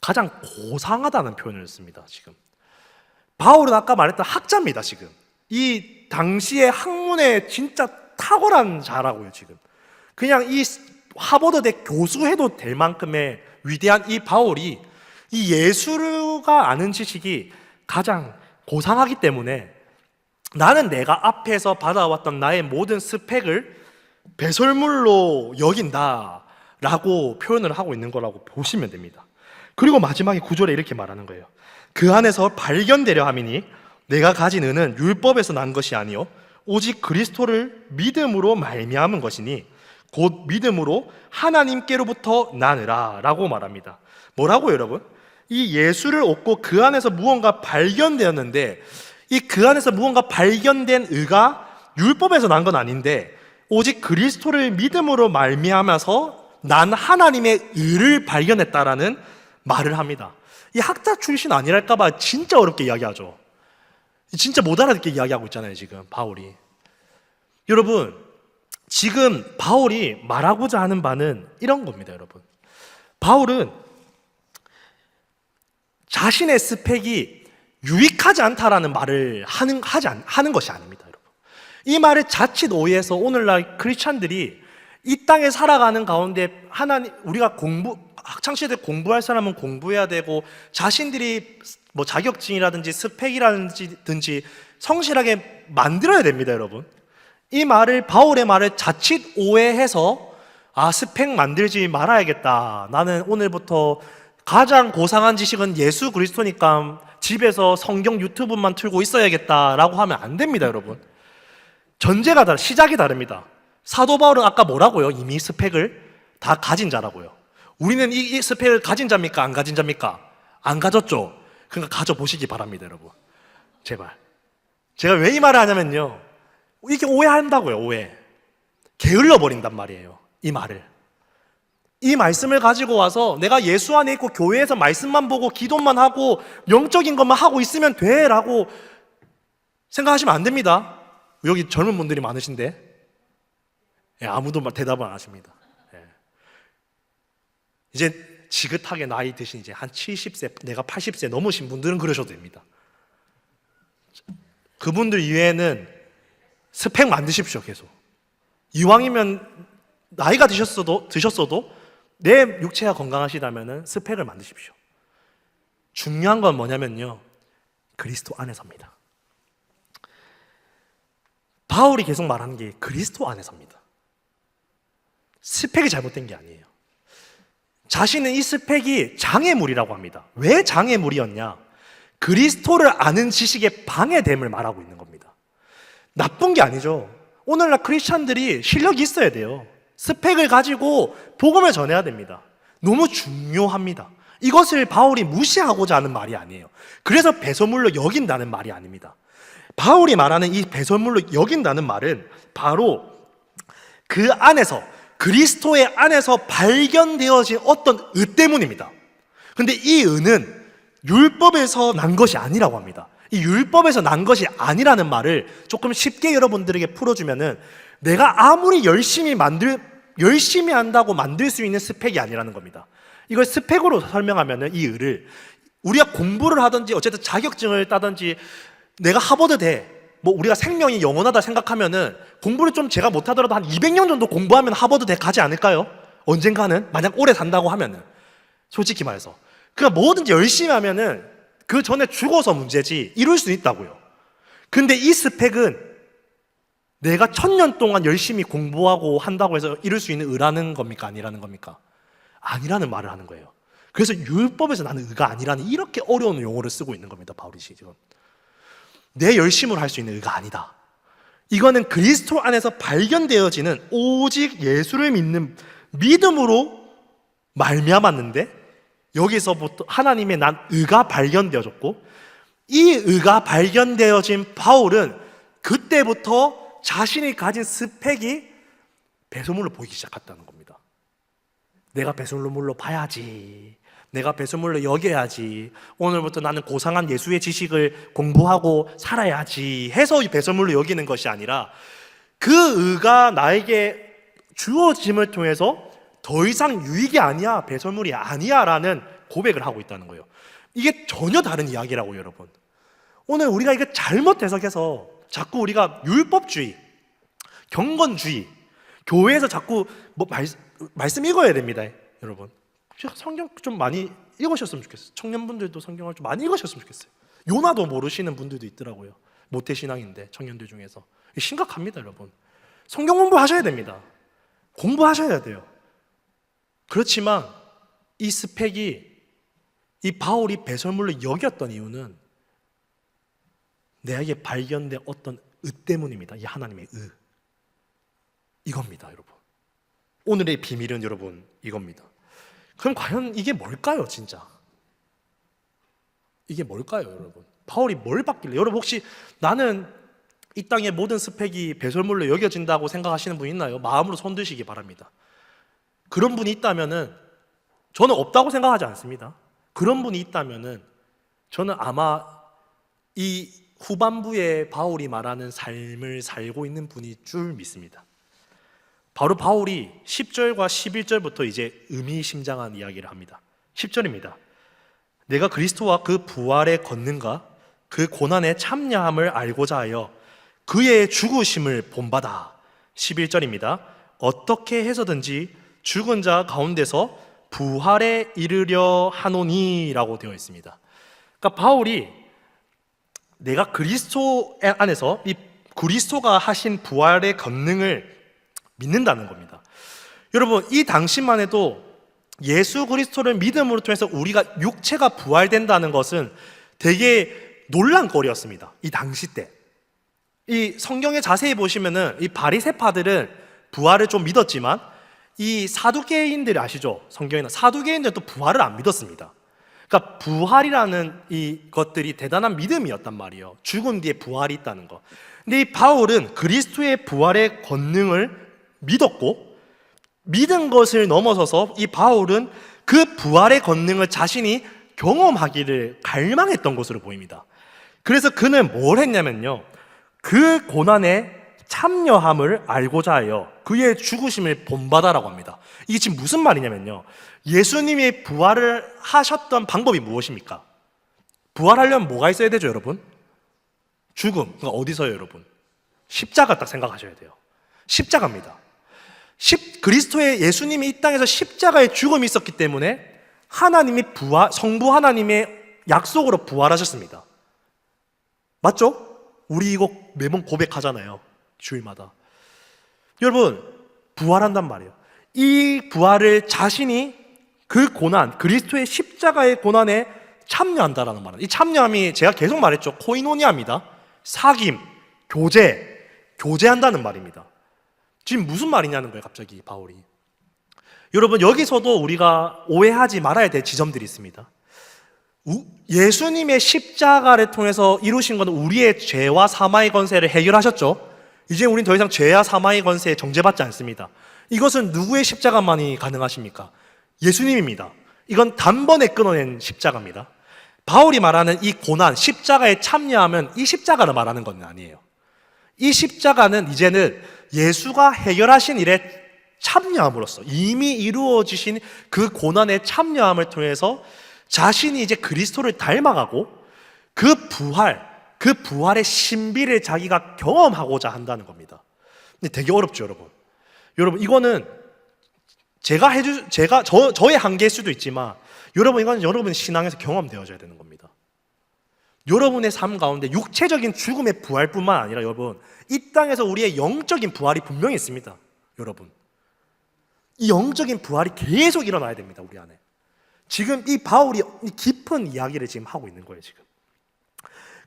가장 고상하다는 표현을 씁니다, 지금. 바울은 아까 말했던 학자입니다, 지금. 이 당시의 학문에 진짜 탁월한 자라고요, 지금. 그냥 이 하버드대 교수해도 될 만큼의 위대한 이 바울이 이 예수가 아는 지식이 가장 고상하기 때문에 나는 내가 앞에서 받아왔던 나의 모든 스펙을 배설물로 여긴다라고 표현을 하고 있는 거라고 보시면 됩니다. 그리고 마지막에 9절에 이렇게 말하는 거예요. 그 안에서 발견되려 함이니 내가 가진 은은 율법에서 난 것이 아니요 오직 그리스도를 믿음으로 말미암은 것이니 곧 믿음으로 하나님께로부터 나느라 라고 말합니다. 뭐라고요, 여러분? 이 예수를 얻고 그 안에서 무언가 발견되었는데 이 그 안에서 무언가 발견된 의가 율법에서 난 건 아닌데 오직 그리스도를 믿음으로 말미암아서 난 하나님의 의를 발견했다라는 말을 합니다. 이 학자 출신 아니랄까봐 진짜 어렵게 이야기하죠. 진짜 못 알아듣게 이야기하고 있잖아요, 지금 바울이. 여러분, 지금 바울이 말하고자 하는 바는 이런 겁니다, 여러분. 바울은 자신의 스펙이 유익하지 않다라는 말을 하는 것이 아닙니다, 여러분. 이 말을 자칫 오해해서 오늘날 크리스찬들이 이 땅에 살아가는 가운데 하나님, 우리가 학창시절에 공부할 사람은 공부해야 되고, 자신들이 뭐 자격증이라든지 스펙이라든지 성실하게 만들어야 됩니다, 여러분. 이 말을, 바울의 말을 자칫 오해해서 스펙 만들지 말아야겠다. 나는 오늘부터 가장 고상한 지식은 예수 그리스도니까 집에서 성경 유튜브만 틀고 있어야겠다라고 하면 안 됩니다, 여러분. 전제가 시작이 다릅니다. 사도 바울은 아까 뭐라고요? 이미 스펙을 다 가진 자라고요. 우리는 이 스펙을 가진 자입니까? 안 가진 자입니까? 안 가졌죠? 그러니까 가져보시기 바랍니다, 여러분. 제발. 제가 왜 이 말을 하냐면요, 이렇게 오해한다고요, 오해. 게을러 버린단 말이에요, 이 말을. 이 말씀을 가지고 와서 내가 예수 안에 있고 교회에서 말씀만 보고 기도만 하고 영적인 것만 하고 있으면 돼 라고 생각하시면 안 됩니다. 여기 젊은 분들이 많으신데 아무도 대답을 안 하십니다. 이제 지긋하게 나이 드신 이제 한 70세, 내가 80세 넘으신 분들은 그러셔도 됩니다. 그분들 이외에는 스펙 만드십시오, 계속. 이왕이면 나이가 드셨어도 내 육체가 건강하시다면 스펙을 만드십시오. 중요한 건 뭐냐면요, 그리스도 안에서입니다. 바울이 계속 말하는 게 그리스도 안에서입니다. 스펙이 잘못된 게 아니에요. 자신은 이 스펙이 장애물이라고 합니다. 왜 장애물이었냐? 그리스도를 아는 지식의 방해됨을 말하고 있는 겁니다. 나쁜 게 아니죠. 오늘날 크리스찬들이 실력이 있어야 돼요. 스펙을 가지고 복음을 전해야 됩니다. 너무 중요합니다. 이것을 바울이 무시하고자 하는 말이 아니에요. 그래서 배설물로 여긴다는 말이 아닙니다. 바울이 말하는 이 배설물로 여긴다는 말은 바로 그 안에서, 그리스도의 안에서 발견되어진 어떤 의 때문입니다. 근데 이 의는 율법에서 난 것이 아니라고 합니다. 이 율법에서 난 것이 아니라는 말을 조금 쉽게 여러분들에게 풀어주면은, 내가 아무리 열심히 한다고 만들 수 있는 스펙이 아니라는 겁니다. 이걸 스펙으로 설명하면은, 이 의를 우리가 공부를 하든지 어쨌든 자격증을 따든지 내가 하버드 우리가 생명이 영원하다 생각하면은 공부를 좀 제가 못하더라도 한 200년 정도 공부하면 하버드 가지 않을까요? 언젠가는, 만약 오래 산다고 하면은. 솔직히 말해서 그러니까 뭐든지 열심히 하면은 그 전에 죽어서 문제지 이룰 수 있다고요. 근데 이 스펙은 내가 1000년 동안 열심히 공부하고 한다고 해서 이룰 수 있는 의라는 겁니까? 아니라는 겁니까? 아니라는 말을 하는 거예요. 그래서 율법에서 나는 의가 아니라는 이렇게 어려운 용어를 쓰고 있는 겁니다, 바울이 지금. 내 열심으로 할 수 있는 의가 아니다. 이거는 그리스도 안에서 발견되어지는 오직 예수를 믿는 믿음으로 말미암았는데, 여기서부터 하나님의 난 의가 발견되어졌고, 이 의가 발견되어진 바울은 그때부터 자신이 가진 스펙이 배설물로 보이기 시작했다는 겁니다. 내가 배설물로 봐야지, 내가 배설물로 여겨야지, 오늘부터 나는 고상한 예수의 지식을 공부하고 살아야지 해서 이 배설물로 여기는 것이 아니라, 그 의가 나에게 주어짐을 통해서 더 이상 유익이 아니야, 배설물이 아니야 라는 고백을 하고 있다는 거예요. 이게 전혀 다른 이야기라고요, 여러분. 오늘 우리가 이거 잘못 해석해서 자꾸 우리가 율법주의, 경건주의, 교회에서 자꾸 말씀 읽어야 됩니다, 여러분. 성경 좀 많이 읽으셨으면 좋겠어요. 청년분들도 성경을 좀 많이 읽으셨으면 좋겠어요. 요나도 모르시는 분들도 있더라고요. 모태신앙인데, 청년들 중에서. 심각합니다, 여러분. 성경 공부하셔야 됩니다. 공부하셔야 돼요. 그렇지만 이 스펙이, 이 바울이 배설물로 여겼던 이유는 내게 발견된 어떤 의 때문입니다. 이 하나님의 의. 이겁니다, 여러분. 오늘의 비밀은 여러분 이겁니다. 그럼 과연 이게 뭘까요, 진짜? 이게 뭘까요, 여러분? 바울이 뭘 받길래? 여러분 혹시 나는 이 땅의 모든 스펙이 배설물로 여겨진다고 생각하시는 분 있나요? 마음으로 손드시기 바랍니다. 그런 분이 있다면은, 저는 없다고 생각하지 않습니다. 그런 분이 있다면은 저는 아마 이 후반부에 바울이 말하는 삶을 살고 있는 분이 줄 믿습니다. 바로 바울이 10절과 11절부터 이제 의미심장한 이야기를 합니다. 10절입니다. 내가 그리스도와 그 부활의 권능과 그 고난의 참여함을 알고자 하여 그의 죽으심을 본받아. 11절입니다. 어떻게 해서든지 죽은 자 가운데서 부활에 이르려 하노니 라고 되어 있습니다. 그러니까 바울이 내가 그리스도 안에서 이 그리스도가 하신 부활의 권능을 믿는다는 겁니다. 여러분, 이 당시만 해도 예수 그리스도를 믿음으로 통해서 우리가 육체가 부활된다는 것은 되게 논란거리였습니다. 이 당시 때. 이 성경에 자세히 보시면은 이 바리새파들은 부활을 좀 믿었지만 이 사두개인들 아시죠? 성경에는 사두개인들도 부활을 안 믿었습니다. 그러니까 부활이라는 이 것들이 대단한 믿음이었단 말이에요. 죽은 뒤에 부활이 있다는 거. 근데 이 바울은 그리스도의 부활의 권능을 믿었고, 믿은 것을 넘어서서 이 바울은 그 부활의 권능을 자신이 경험하기를 갈망했던 것으로 보입니다. 그래서 그는 뭘 했냐면요, 그 고난에 참여함을 알고자 하여 그의 죽으심을 본받아라고 합니다. 이게 지금 무슨 말이냐면요, 예수님이 부활을 하셨던 방법이 무엇입니까? 부활하려면 뭐가 있어야 되죠, 여러분? 죽음. 그러니까 어디서요, 여러분? 십자가 딱 생각하셔야 돼요. 십자가입니다. 그리스도의 예수님이 이 땅에서 십자가의 죽음이 있었기 때문에 하나님이 성부 하나님의 약속으로 부활하셨습니다. 맞죠? 우리 이거 매번 고백하잖아요, 주일마다. 여러분, 부활한단 말이에요. 이 부활을 자신이 그 고난, 그리스도의 십자가의 고난에 참여한다라는 말은, 이 참여함이 제가 계속 말했죠, 코이노니아입니다. 사귐, 교제한다는 말입니다. 지금 무슨 말이냐는 거예요, 갑자기 바울이. 여러분, 여기서도 우리가 오해하지 말아야 될 지점들이 있습니다. 예수님의 십자가를 통해서 이루신 것은 우리의 죄와 사망의 권세를 해결하셨죠. 이제 우린 더 이상 죄와 사망의 권세에 정죄받지 않습니다. 이것은 누구의 십자가만이 가능하십니까? 예수님입니다. 이건 단번에 끊어낸 십자가입니다. 바울이 말하는 이 고난, 십자가에 참여하면 이 십자가를 말하는 건 아니에요. 이 십자가는 이제는 예수가 해결하신 일에 참여함으로써 이미 이루어지신 그 고난에 참여함을 통해서 자신이 이제 그리스도를 닮아가고 그 부활의 신비를 자기가 경험하고자 한다는 겁니다. 근데 되게 어렵죠, 여러분. 여러분, 이거는 저의 한계일 수도 있지만, 여러분, 이건 여러분 신앙에서 경험되어져야 되는 겁니다. 여러분의 삶 가운데 육체적인 죽음의 부활뿐만 아니라, 여러분, 이 땅에서 우리의 영적인 부활이 분명히 있습니다. 여러분, 이 영적인 부활이 계속 일어나야 됩니다, 우리 안에. 지금 이 바울이 깊은 이야기를 지금 하고 있는 거예요, 지금.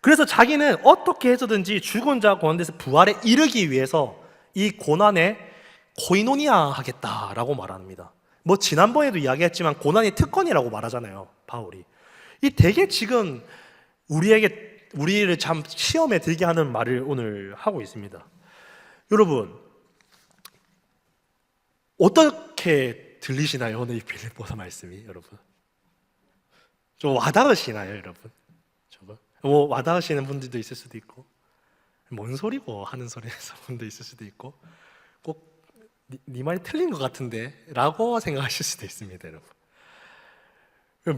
그래서 자기는 어떻게 해서든지 죽은 자 가운데서 부활에 이르기 위해서 이 고난에 코이노니아 하겠다라고 말합니다. 뭐 지난번에도 이야기했지만 고난이 특권이라고 말하잖아요, 바울이. 이 되게 지금 우리를 참 시험에 들게 하는 말을 오늘 하고 있습니다. 여러분, 어떻게 들리시나요, 오늘 이 빌립보서 말씀이? 여러분, 좀 와닿으시나요, 여러분? 뭐 와닿으시는 분들도 있을 수도 있고, 뭔 소리고 하는 소리에서 분도 있을 수도 있고, 꼭 네 말이 틀린 것 같은데 라고 생각하실 수도 있습니다, 여러분.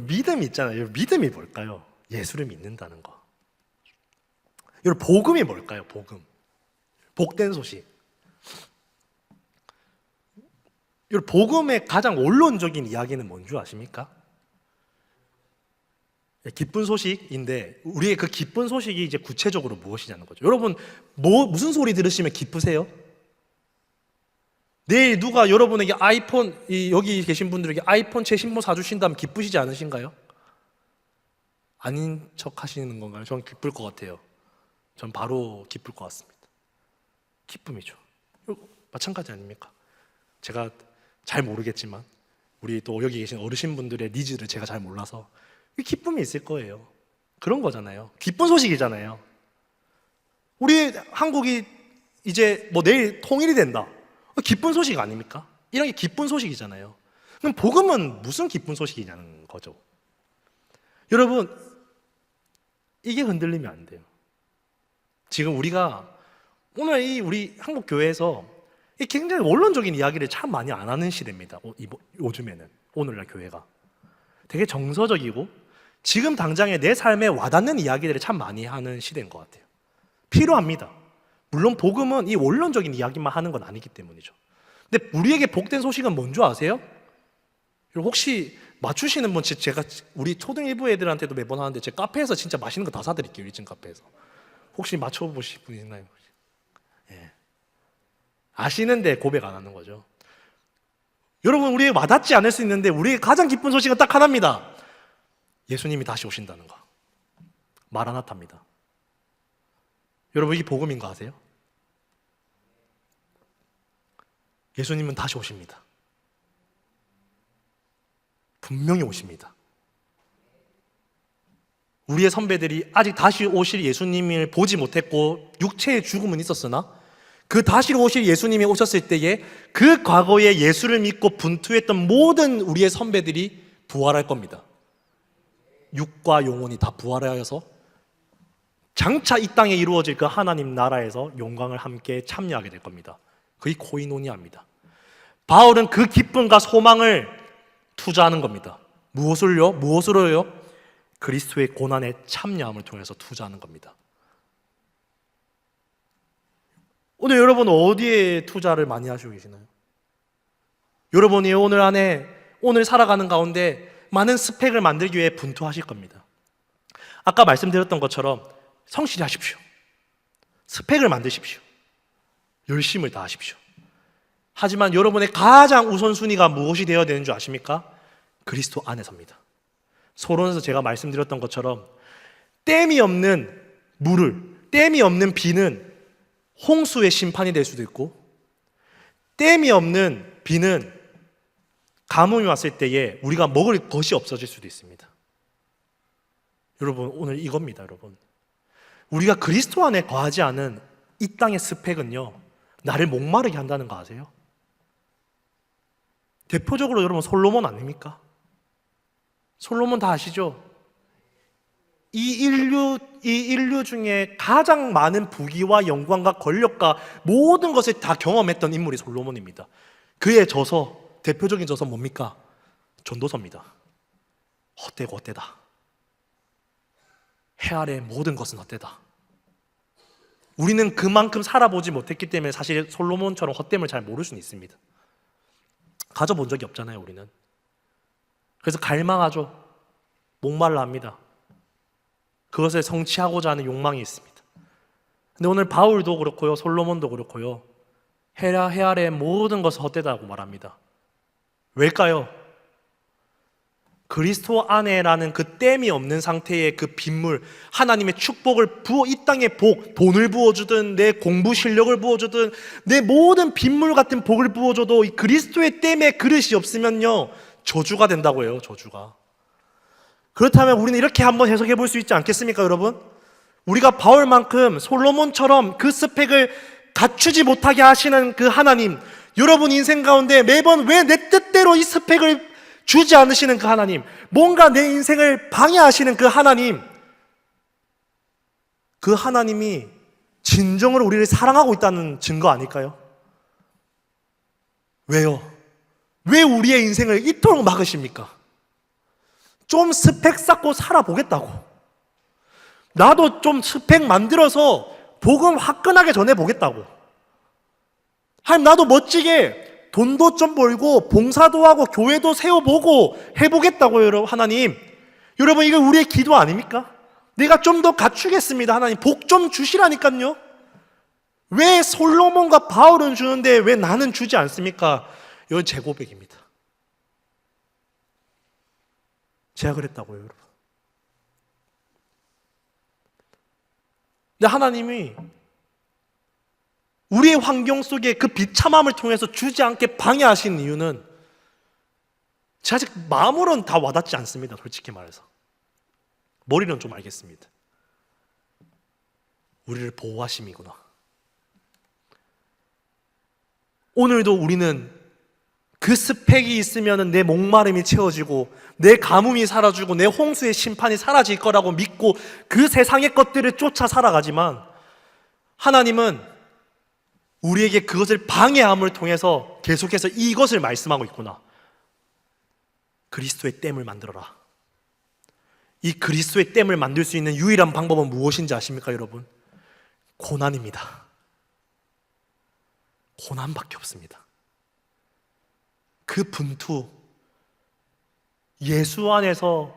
믿음 있잖아요. 믿음이 뭘까요? 예수를 믿는다는 거. 여러분, 복음이 뭘까요? 복음, 복된 소식. 여러분, 복음의 가장 원론적인 이야기는 뭔 줄 아십니까? 기쁜 소식인데, 우리의 그 기쁜 소식이 이제 구체적으로 무엇이냐는 거죠. 여러분, 무슨 소리 들으시면 기쁘세요? 내일 누가 여러분에게 여기 계신 분들에게 아이폰 최신모 사주신다면 기쁘시지 않으신가요? 아닌 척 하시는 건가요? 전 기쁠 것 같아요. 전 바로 기쁠 것 같습니다. 기쁨이죠. 마찬가지 아닙니까? 제가 잘 모르겠지만 우리 또 여기 계신 어르신분들의 니즈를 제가 잘 몰라서 기쁨이 있을 거예요. 그런 거잖아요. 기쁜 소식이잖아요. 우리 한국이 이제 뭐 내일 통일이 된다. 기쁜 소식 아닙니까? 이런 게 기쁜 소식이잖아요. 그럼 복음은 무슨 기쁜 소식이냐는 거죠. 여러분, 이게 흔들리면 안 돼요. 지금 우리가 오늘 이 우리 한국 교회에서 이 굉장히 원론적인 이야기를 참 많이 안 하는 시대입니다. 요즘에는 오늘날 교회가 되게 정서적이고 지금 당장에 내 삶에 와닿는 이야기들을 참 많이 하는 시대인 것 같아요. 필요합니다. 물론 복음은 이 원론적인 이야기만 하는 건 아니기 때문이죠. 근데 우리에게 복된 소식은 뭔지 아세요? 혹시 맞추시는 분, 제가 우리 초등 1부 애들한테도 매번 하는데 제 카페에서 진짜 맛있는 거 다 사드릴게요. 1층 카페에서. 혹시 맞춰보실 분 있나요? 예. 아시는데 고백 안 하는 거죠. 여러분, 우리에게 와닿지 않을 수 있는데 우리의 가장 기쁜 소식은 딱 하나입니다. 예수님이 다시 오신다는 거. 마라나타입니다. 여러분, 이게 복음인 거 아세요? 예수님은 다시 오십니다. 분명히 오십니다. 우리의 선배들이 아직 다시 오실 예수님을 보지 못했고 육체의 죽음은 있었으나 그 다시 오실 예수님이 오셨을 때에 그 과거에 예수를 믿고 분투했던 모든 우리의 선배들이 부활할 겁니다. 육과 영혼이 다 부활하여서 장차 이 땅에 이루어질 그 하나님 나라에서 영광을 함께 참여하게 될 겁니다. 그게 코이노니아입니다. 바울은 그 기쁨과 소망을 투자하는 겁니다. 무엇으로요? 그리스도의 고난에 참여함을 통해서 투자하는 겁니다. 오늘 여러분 어디에 투자를 많이 하시고 계시나요? 여러분이 오늘 살아가는 가운데 많은 스펙을 만들기 위해 분투하실 겁니다. 아까 말씀드렸던 것처럼 성실히 하십시오. 스펙을 만드십시오. 열심을 다하십시오. 하지만 여러분의 가장 우선순위가 무엇이 되어야 되는 줄 아십니까? 그리스도 안에서입니다. 서론에서 제가 말씀드렸던 것처럼 댐이 없는 댐이 없는 비는 홍수의 심판이 될 수도 있고 댐이 없는 비는 가뭄이 왔을 때에 우리가 먹을 것이 없어질 수도 있습니다. 여러분, 오늘 이겁니다. 여러분, 우리가 그리스도 안에 거하지 않은 이 땅의 스펙은요, 나를 목마르게 한다는 거 아세요? 대표적으로 여러분 솔로몬 아닙니까? 솔로몬 다 아시죠? 이 인류 중에 가장 많은 부귀와 영광과 권력과 모든 것을 다 경험했던 인물이 솔로몬입니다. 그의 대표적인 저서 뭡니까? 전도서입니다. 헛되고 헛되다. 해 아래 모든 것은 헛되다. 우리는 그만큼 살아보지 못했기 때문에 사실 솔로몬처럼 헛됨을 잘 모를 수는 있습니다. 가져본 적이 없잖아요, 우리는. 그래서 갈망하죠. 목말라 합니다. 그것을 성취하고자 하는 욕망이 있습니다. 근데 오늘 바울도 그렇고요, 솔로몬도 그렇고요, 해 아래 모든 것은 헛되다고 말합니다. 왜일까요? 그리스도 안에라는 그 댐이 없는 상태의 그 빗물, 하나님의 축복을 이 땅에 돈을 부어주든 내 공부 실력을 부어주든 내 모든 빗물 같은 복을 부어줘도 이 그리스도의 댐에 그릇이 없으면요, 저주가 된다고 해요. 저주가. 그렇다면 우리는 이렇게 한번 해석해 볼 수 있지 않겠습니까, 여러분? 우리가 바울만큼 솔로몬처럼 그 스펙을 갖추지 못하게 하시는 그 하나님, 여러분 인생 가운데 매번 왜 내 뜻대로 이 스펙을 주지 않으시는 그 하나님, 뭔가 내 인생을 방해하시는 그 하나님, 그 하나님이 진정으로 우리를 사랑하고 있다는 증거 아닐까요? 왜요? 왜 우리의 인생을 이토록 막으십니까? 좀 스펙 쌓고 살아보겠다고, 나도 좀 스펙 만들어서 복음 화끈하게 전해보겠다고, 하나님 나도 멋지게 돈도 좀 벌고 봉사도 하고 교회도 세워보고 해보겠다고요. 여러분, 하나님, 여러분, 이거 우리의 기도 아닙니까? 내가 좀 더 갖추겠습니다. 하나님 복 좀 주시라니까요. 왜 솔로몬과 바울은 주는데 왜 나는 주지 않습니까? 이건 제 고백입니다. 제가 그랬다고요, 여러분. 근데 하나님이 우리의 환경 속에 그 비참함을 통해서 주지 않게 방해하신 이유는 제가 아직 마음으로는 다 와닿지 않습니다. 솔직히 말해서. 머리는 좀 알겠습니다. 우리를 보호하심이구나. 오늘도 우리는 그 스펙이 있으면 내 목마름이 채워지고 내 가뭄이 사라지고 내 홍수의 심판이 사라질 거라고 믿고 그 세상의 것들을 쫓아 살아가지만 하나님은 우리에게 그것을 방해함을 통해서 계속해서 이것을 말씀하고 있구나. 그리스도의 댐을 만들어라. 이 그리스도의 댐을 만들 수 있는 유일한 방법은 무엇인지 아십니까, 여러분? 고난입니다. 고난밖에 없습니다. 그 분투, 예수 안에서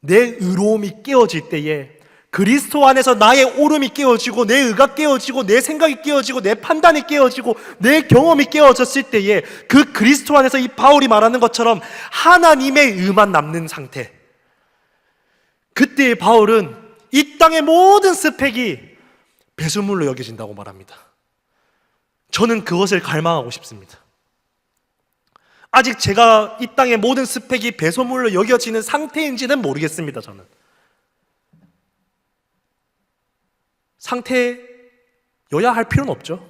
내 의로움이 깨어질 때에, 그리스도 안에서 나의 오름이 깨어지고 내 의가 깨어지고 내 생각이 깨어지고 내 판단이 깨어지고 내 경험이 깨어졌을 때에, 그 그리스도 안에서 이 바울이 말하는 것처럼 하나님의 의만 남는 상태, 그때의 바울은 이 땅의 모든 스펙이 배설물로 여겨진다고 말합니다. 저는 그것을 갈망하고 싶습니다. 아직 제가 이 땅의 모든 스펙이 배설물로 여겨지는 상태인지는 모르겠습니다. 저는 상태여야 할 필요는 없죠.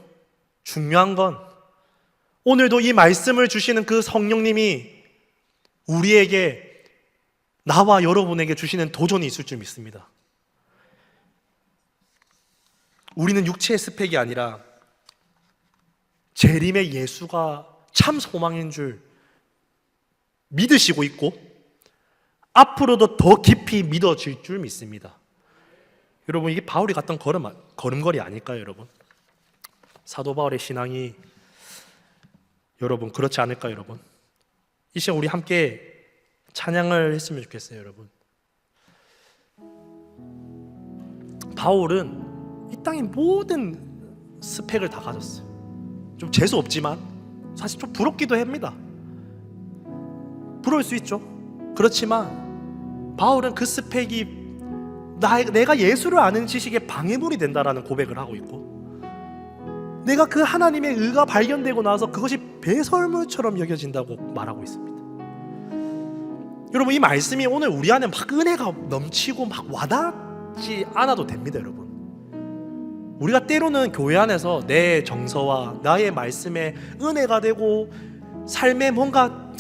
중요한 건 오늘도 이 말씀을 주시는 그 성령님이 우리에게, 나와 여러분에게 주시는 도전이 있을 줄 믿습니다. 우리는 육체의 스펙이 아니라 재림의 예수가 참 소망인 줄 믿으시고 있고, 앞으로도 더 깊이 믿어질 줄 믿습니다. 여러분, 이게 바울이 갔던 걸음걸이 아닐까요, 여러분? 사도 바울의 신앙이, 여러분, 그렇지 않을까요, 여러분? 이 시간 우리 함께 찬양을 했으면 좋겠어요, 여러분. 바울은 이 땅의 모든 스펙을 다 가졌어요. 좀 재수 없지만 사실 좀 부럽기도 합니다. 부러울 수 있죠. 그렇지만 바울은 그 스펙이 내가 예수를 아는 지식에 방해물이 된다라는 고백을 하고 있고, 내가 그 하나님의 의가 발견되고 나서 그것이 배설물처럼 여겨진다고 말하고 있습니다. 여러분, 이 말씀이 오늘 우리 안에 막 은혜가 넘치고 막 와닿지 않아도 됩니다. 여러분, 우리가 때로는 교회 안에서 내 정서와 나의 말씀에 은혜가 되고 삶에 뭔가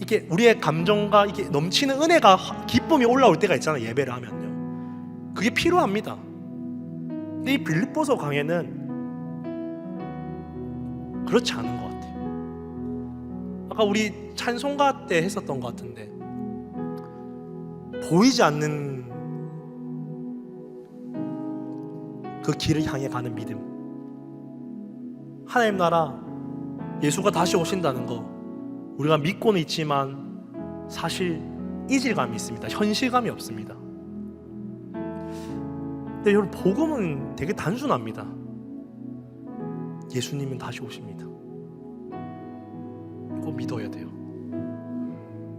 이게 우리의 감정과 이게 넘치는 은혜가, 기쁨이 올라올 때가 있잖아요. 예배를 하면요, 그게 필요합니다. 근데 이 빌립보서 강해는 그렇지 않은 것 같아요. 아까 우리 찬송가 때 했었던 것 같은데, 보이지 않는 그 길을 향해 가는 믿음, 하나님 나라, 예수가 다시 오신다는 거 우리가 믿고는 있지만 사실 이질감이 있습니다. 현실감이 없습니다. 근데 여러분, 복음은 되게 단순합니다. 예수님은 다시 오십니다. 이거 믿어야 돼요.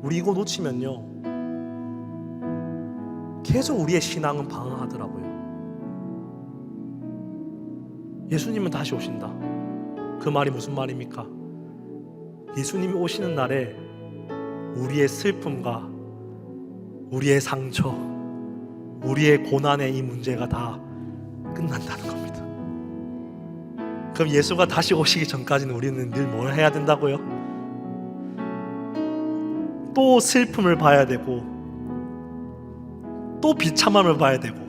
우리 이거 놓치면요, 계속 우리의 신앙은 방황하더라고요. 예수님은 다시 오신다. 그 말이 무슨 말입니까? 예수님이 오시는 날에 우리의 슬픔과 우리의 상처, 우리의 고난의 이 문제가 다 끝난다는 겁니다. 그럼 예수가 다시 오시기 전까지는 우리는 늘 뭘 해야 된다고요? 또 슬픔을 봐야 되고, 또 비참함을 봐야 되고,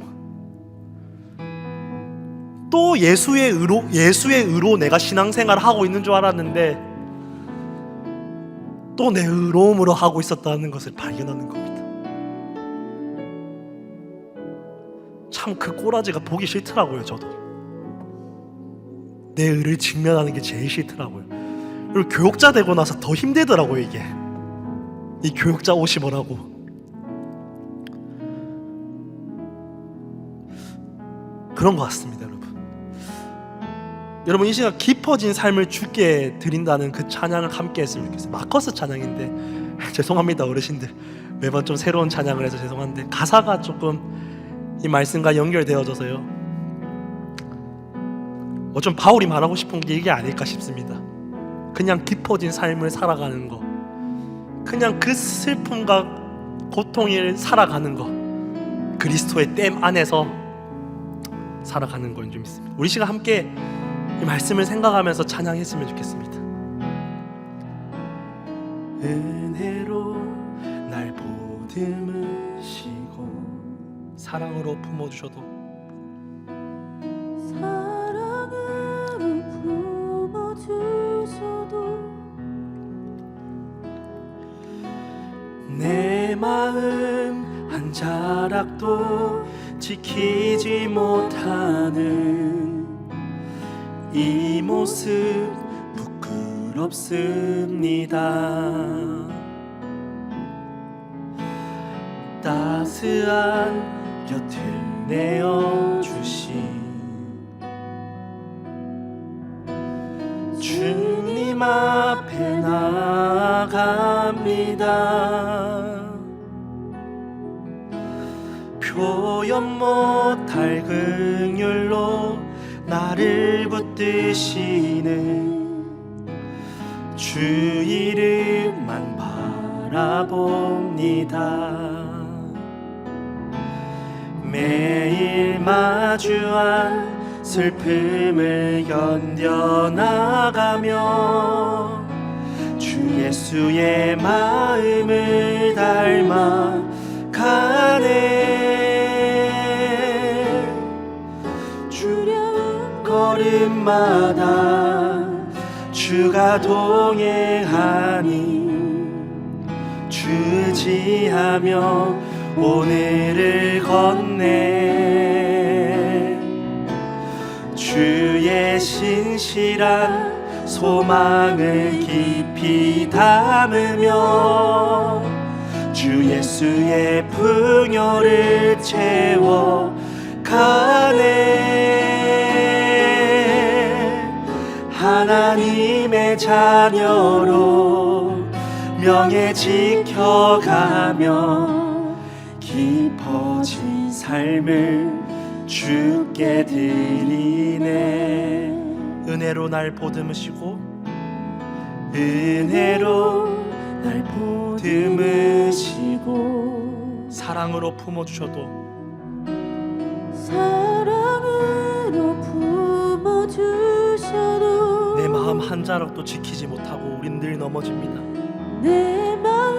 또 예수의 의로 내가 신앙생활을 하고 있는 줄 알았는데 또 내 의로움으로 하고 있었다는 것을 발견하는 겁니다. 참 그 꼬라지가 보기 싫더라고요. 저도 내 의를 직면하는 게 제일 싫더라고요. 그리고 교육자 되고 나서 더 힘들더라고요. 이게 이 교육자 옷이 뭐라고. 그런 것 같습니다. 여러분, 이 시간 깊어진 삶을 주께 드린다는 그 찬양을 함께 했으면 좋겠어요. 마커스 찬양인데 죄송합니다, 어르신들. 매번 좀 새로운 찬양을 해서 죄송한데 가사가 조금 이 말씀과 연결되어져서요, 좀 바울이 말하고 싶은 게 이게 아닐까 싶습니다. 그냥 깊어진 삶을 살아가는 거, 그냥 그 슬픔과 고통을 살아가는 거, 그리스도의 댐 안에서 살아가는 건 좀 있습니다. 우리 시간 함께 이 말씀을 생각하면서 찬양했으면 좋겠습니다. 은혜로 날 보듬으시고 사랑으로 품어주셔도, 사랑으로 내 마음 한 자락도 지키지 못하는 이 모습 부끄럽습니다. 따스한 곁을 내어주신 주님 앞에 나아갑니다. 표현 못할 긍휼로 나를 붙드시는 주 이름만 바라봅니다. 매일 마주한 슬픔을 견뎌나가며 주 예수의 마음을 닮아 가네. 두려운 걸음마다 주가 동행하니 주지하며 오늘을 건네. 주의 신실한 소망을 깊이 담으며 주 예수의 풍요를 채워 가네. 하나님의 자녀로 명예 지켜가며 깊어진 삶을 주께 드리네. 은혜로 날 보듬으시고 은혜로 날 보듬으시고 사랑으로 품어주셔도 사랑으로 품어주셔도 내 마음 한 자락도 지키지 못하고 우린 늘 넘어집니다. 내 마음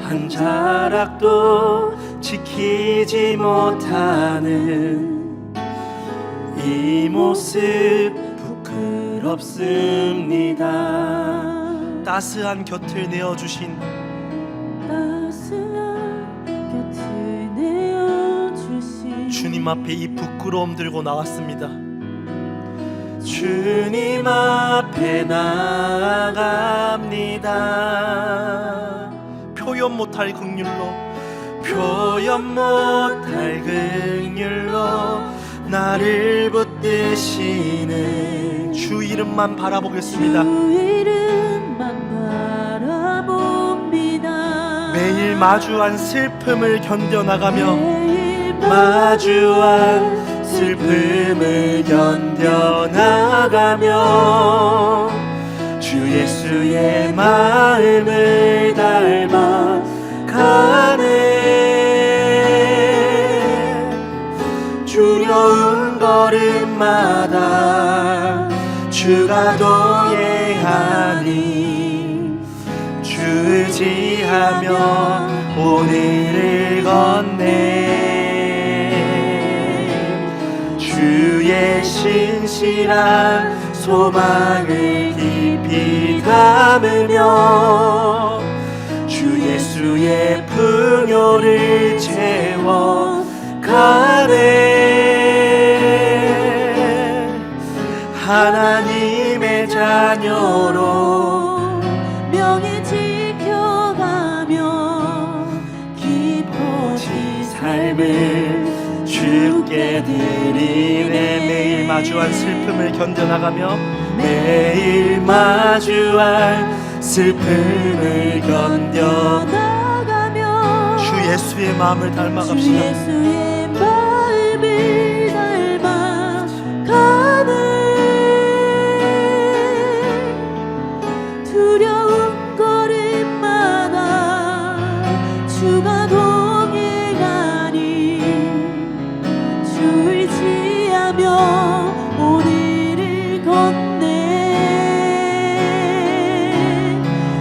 한 자락도 지키지 못하는 이 모습 부끄럽습니다. 따스한 곁을 내어주신 따스한 곁을 내어주신 주님 앞에 이 부끄러움 들고 나왔습니다. 주님 앞에 나아갑니다. 표현 못할 긍휼로 표현 못할 긍휼로 나를 붙드시는 주 이름만 바라보겠습니다. 주 이름만 바라봅니다. 매일 마주한 슬픔을 견뎌나가며 매일 마주한 슬픔을 견뎌나가며 주 예수의 마음을 닮아 가네. 두려운 걸음마다 주가 동행하니 주지하며 오늘을 건네. 주의 신실한 소망을 깊이 담으며 주 예수의 풍요를 채워 가네. 하나님의 자녀로 명예 지켜가며 깊어진 삶을 주께 드리네. 매일 마주한 슬픔을 견뎌나가며 매일 마주한 슬픔을 견뎌 나가며 주 예수의 마음을 주 닮아갑시다. 예수의 마음을 닮아 가네. 두려운 걸음마다 주가 동행하니 주를 지하며 오늘을 건네.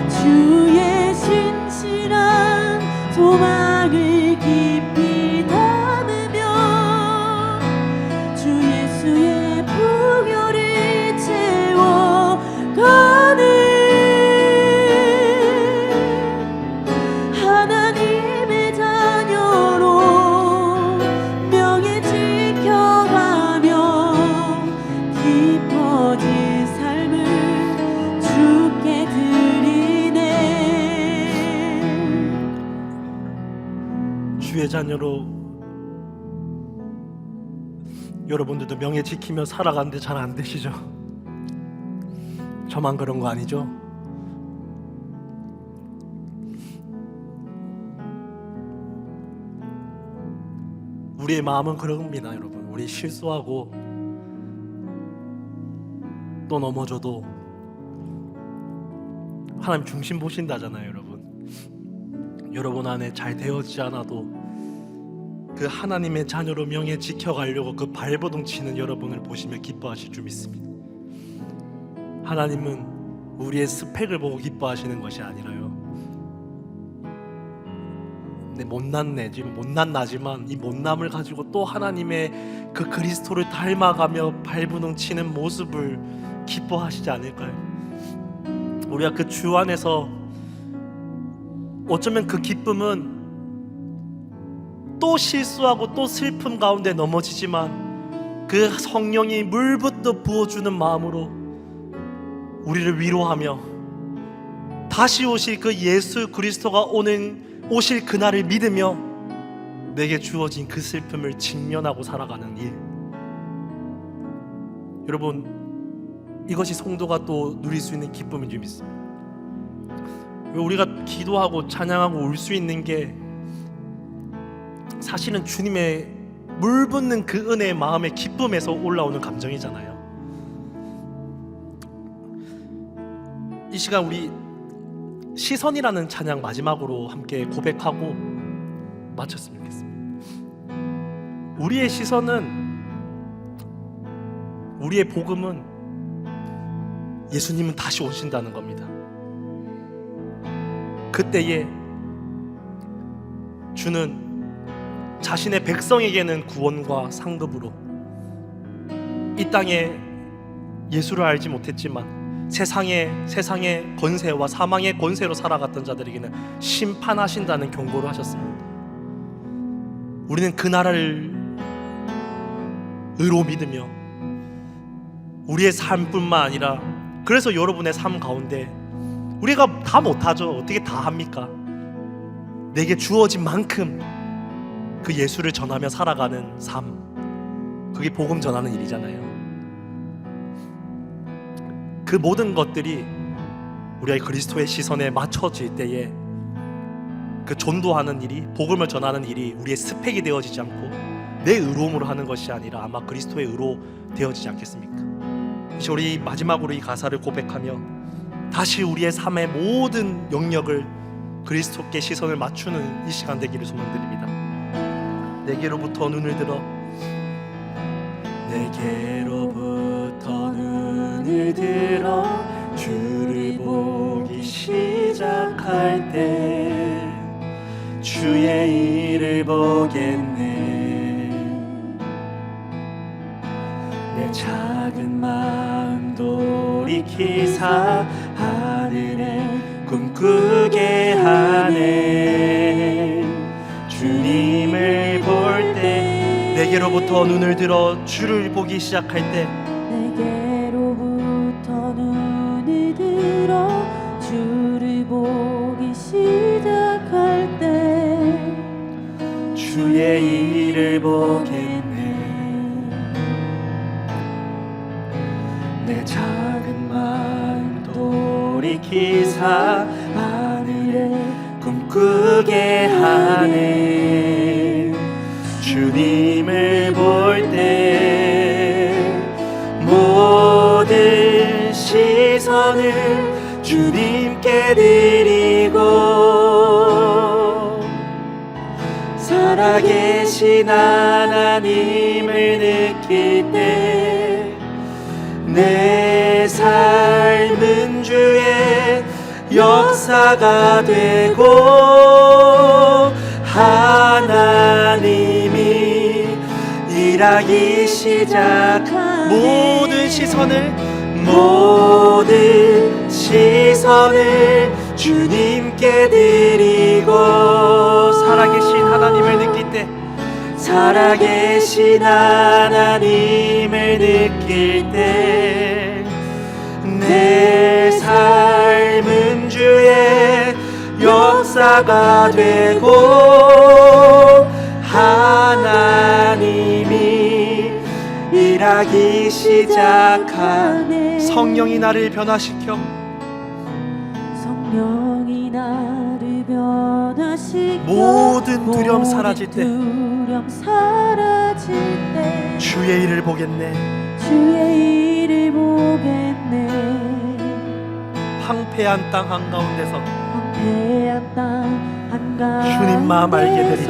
주의 신실한 소망을 깊이 담으며 주의 자녀로 여러분들도 명예 지키며 살아가는데 잘 안 되시죠? 저만 그런 거 아니죠? 우리의 마음은 그럽니다, 여러분. 우리 실수하고 또 넘어져도 하나님 중심 보신다잖아요, 여러분. 여러분 안에 잘 되어지지 않아도 그 하나님의 자녀로 명예 지켜가려고 그 발버둥 치는 여러분을 보시며 기뻐하실 줄 믿습니다. 하나님은 우리의 스펙을 보고 기뻐하시는 것이 아니라요, 내 못났네, 지금 못난 나지만 이 못남을 가지고 또 하나님의 그 그리스도를 닮아가며 발버둥 치는 모습을 기뻐하시지 않을까요? 우리가 그 주 안에서 어쩌면 그 기쁨은 또 실수하고 또 슬픔 가운데 넘어지지만 그 성령이 물붓듯 부어주는 마음으로 우리를 위로하며 다시 오실 그 예수 그리스도가 오실 그날을 믿으며 내게 주어진 그 슬픔을 직면하고 살아가는 일. 여러분, 이것이 성도가 또 누릴 수 있는 기쁨인 줄 믿습니다. 우리가 기도하고 찬양하고 울 수 있는 게 사실은 주님의 물붓는 그 은혜의 마음의 기쁨에서 올라오는 감정이잖아요. 이 시간 우리 시선이라는 찬양 마지막으로 함께 고백하고 마쳤으면 좋겠습니다. 우리의 시선은, 우리의 복음은 예수님은 다시 오신다는 겁니다. 그때에 주는 자신의 백성에게는 구원과 상급으로, 이 땅에 예수를 알지 못했지만 세상의 권세와 사망의 권세로 살아갔던 자들에게는 심판하신다는 경고를 하셨습니다. 우리는 그 나라를 의로 믿으며 우리의 삶뿐만 아니라, 그래서 여러분의 삶 가운데 우리가 다 못하죠. 어떻게 다 합니까? 내게 주어진 만큼 그 예수를 전하며 살아가는 삶, 그게 복음 전하는 일이잖아요. 그 모든 것들이 우리가 그리스도의 시선에 맞춰질 때에 그 전도하는 일이, 복음을 전하는 일이 우리의 스펙이 되어지지 않고 내 의로움으로 하는 것이 아니라 아마 그리스도의 의로 되어지지 않겠습니까? 그래서 우리 마지막으로 이 가사를 고백하며 다시 우리의 삶의 모든 영역을 그리스도께 시선을 맞추는 이 시간 되기를 소망드립니다. 내게로부터 눈을 들어, 내게로부터 눈을 들어 주를 보기 시작할 때 주의 일을 보겠네. 내 작은 마음 돌이키사 하늘에 꿈꾸게 하네. 주님을 볼 때, 내게로부터 눈을 들어 주를 보기 시작할 때, 내게로부터 눈을 들어 주를 보기 시작할 때 주의 일을 보겠네. 내 작은 마음 돌이키사 하늘에 꿈꾸게 하네. 주님을 볼 때 모든 시선을 주님께 드리고 살아계신 하나님을 느낄 때 내 삶은 주의 역사가 되고 하나님이 일하기 시작한 모든 시선을 주님께 드리고 살아계신 하나님을 느낄 때, 살아계신 하나님을 느낄 때 내 삶은 주의 역사가 되고 일하기 시작하네. 성령이 나를 변화시켜 성령이 나를 변화시켜 모든 두려움 사라질 때 두려움 사라질 때 주의 일을 보겠네. 주의 일을 보겠네. 황폐한 땅 한가운데서 황폐한 땅 한가운데서 주님 마음 알게 되리.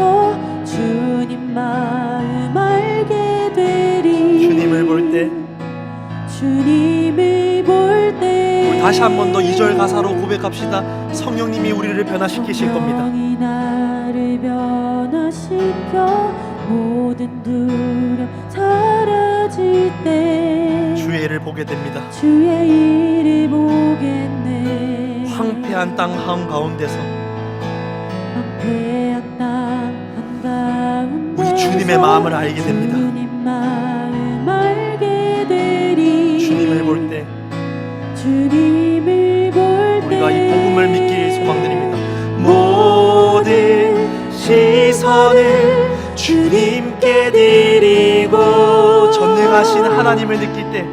주님 마음 알게 되리. 주님을 볼 때 주님을 볼 때 우리 다시 한 번 더 2절 가사로 고백합시다. 성령님이 우리를 변화시키실 겁니다. 성령이 나를 변화시켜 모든 두려움 사라질 때 주의 일을 보게 됩니다. 주의 일을 보겠네. 황폐한 땅 한가운데서 황폐한 땅 한가운데서 우리 주님의 마음을 알게 됩니다. 주님 마음 알게 되리. 주님을 볼 때 주님을 볼 때 우리가 이 복음을 믿길 소망드립니다. 모든 시선을 주님께 드리고 전능하신 하나님을 느낄 때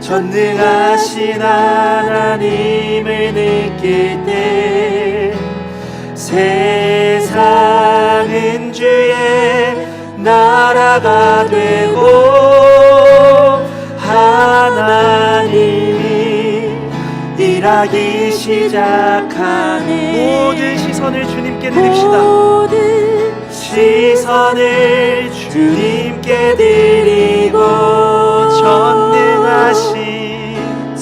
전능하신 하나님을 느낄 때 세상은 주의 나라가 되고 하나님이 일하기 시작하네. 모든 시선을 주님께 드립시다. 모든 시선을 주님께 드리고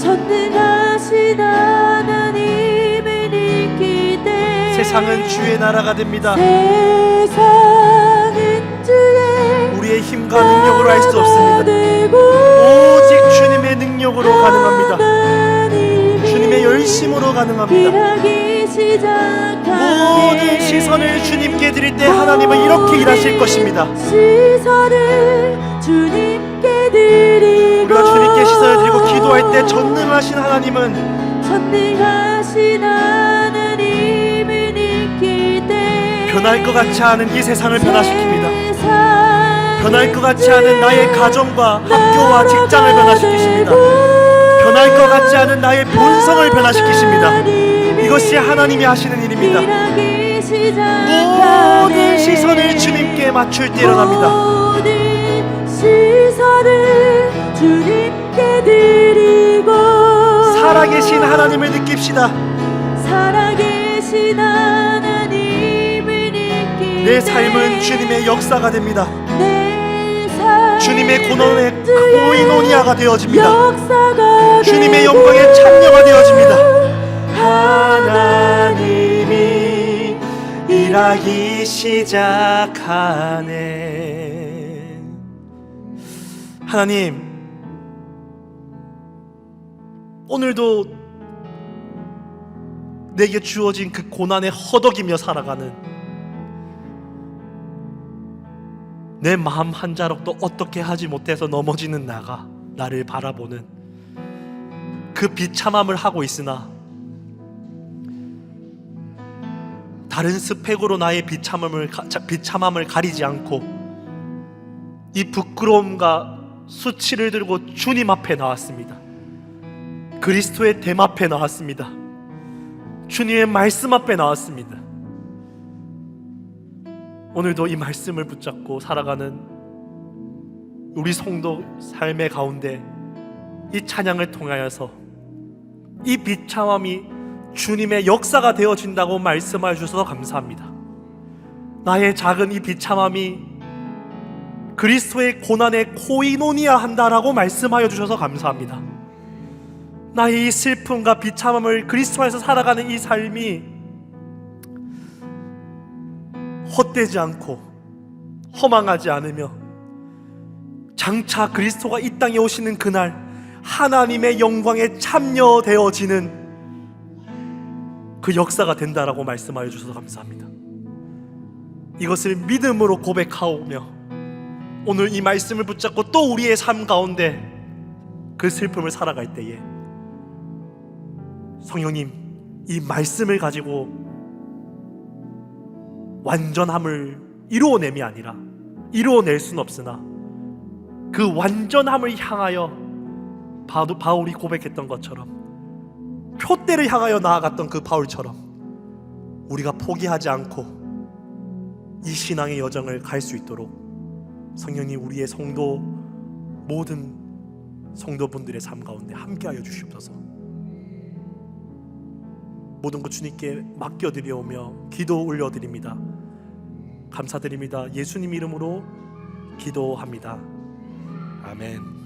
전능하신 하나님을 느낄 때 세상은 주의 나라가 됩니다. 세상은 주의 우리의 힘과 능력으로 할 수 없습니다. 되고 오직 주님의 능력으로 가능합니다. 하나님이 주님의 열심으로 가능합니다. 일하기 시작하네. 모든 시선을 주님께 드릴 때 하나님은 이렇게 일하실 것입니다. 시선을 주님께 드리고 우리가 주님께 시선을 드리고 기도할 때 전능하신 하나님은 전능하신 하나님을 느낄 때 변할 것 같지 않은 이 세상을 변화시킵니다. 세상은 변할 것 같지 않은 나의 가정과 학교와 직장을 변화시키십니다. 변할 것 같지 않은 나의 본성을 변화시키십니다. 이것이 하나님이 하시는 일입니다. 일하기 시작하네. 모든 시선을 주님께 맞출 때 일어납니다. 모든 시선을 주님께 드리고 살아계신 하나님을 느낍시다. 살아계신 하나님을 느낄 내 삶은 주님의 역사가 됩니다. 내 삶은 주님의 고난의 코이노니아가 되어집니다. 역사가 주님의 되고 영광에 참여가 되어집니다. 하나님이 일하기 시작하네. 하나님, 오늘도 내게 주어진 그 고난에 허덕이며 살아가는 내 마음 한 자락도 어떻게 하지 못해서 넘어지는 나를 바라보는 그 비참함을 하고 있으나 다른 스펙으로 나의 비참함을 가리지 않고 이 부끄러움과 수치를 들고 주님 앞에 나왔습니다. 그리스도의 됨 앞에 나왔습니다. 주님의 말씀 앞에 나왔습니다. 오늘도 이 말씀을 붙잡고 살아가는 우리 성도 삶의 가운데 이 찬양을 통하여서 이 비참함이 주님의 역사가 되어진다고 말씀해 주셔서 감사합니다. 나의 작은 이 비참함이 그리스도의 고난에 코이노니아 한다라고 말씀하여 주셔서 감사합니다. 나의 이 슬픔과 비참함을 그리스도 안에서 살아가는 이 삶이 헛되지 않고 허망하지 않으며 장차 그리스도가 이 땅에 오시는 그날 하나님의 영광에 참여되어지는 그 역사가 된다라고 말씀하여 주셔서 감사합니다. 이것을 믿음으로 고백하오며 오늘 이 말씀을 붙잡고 또 우리의 삶 가운데 그 슬픔을 살아갈 때에 성령님, 이 말씀을 가지고 완전함을 이루어냄이 아니라 이루어낼 수는 없으나 그 완전함을 향하여 바울이 고백했던 것처럼, 표대를 향하여 나아갔던 그 바울처럼 우리가 포기하지 않고 이 신앙의 여정을 갈 수 있도록 성령님 우리의 모든 성도분들의 삶 가운데 함께하여 주시옵소서. 모든 것 주님께 맡겨드려오며 기도 올려드립니다. 감사드립니다. 예수님 이름으로 기도합니다. 아멘.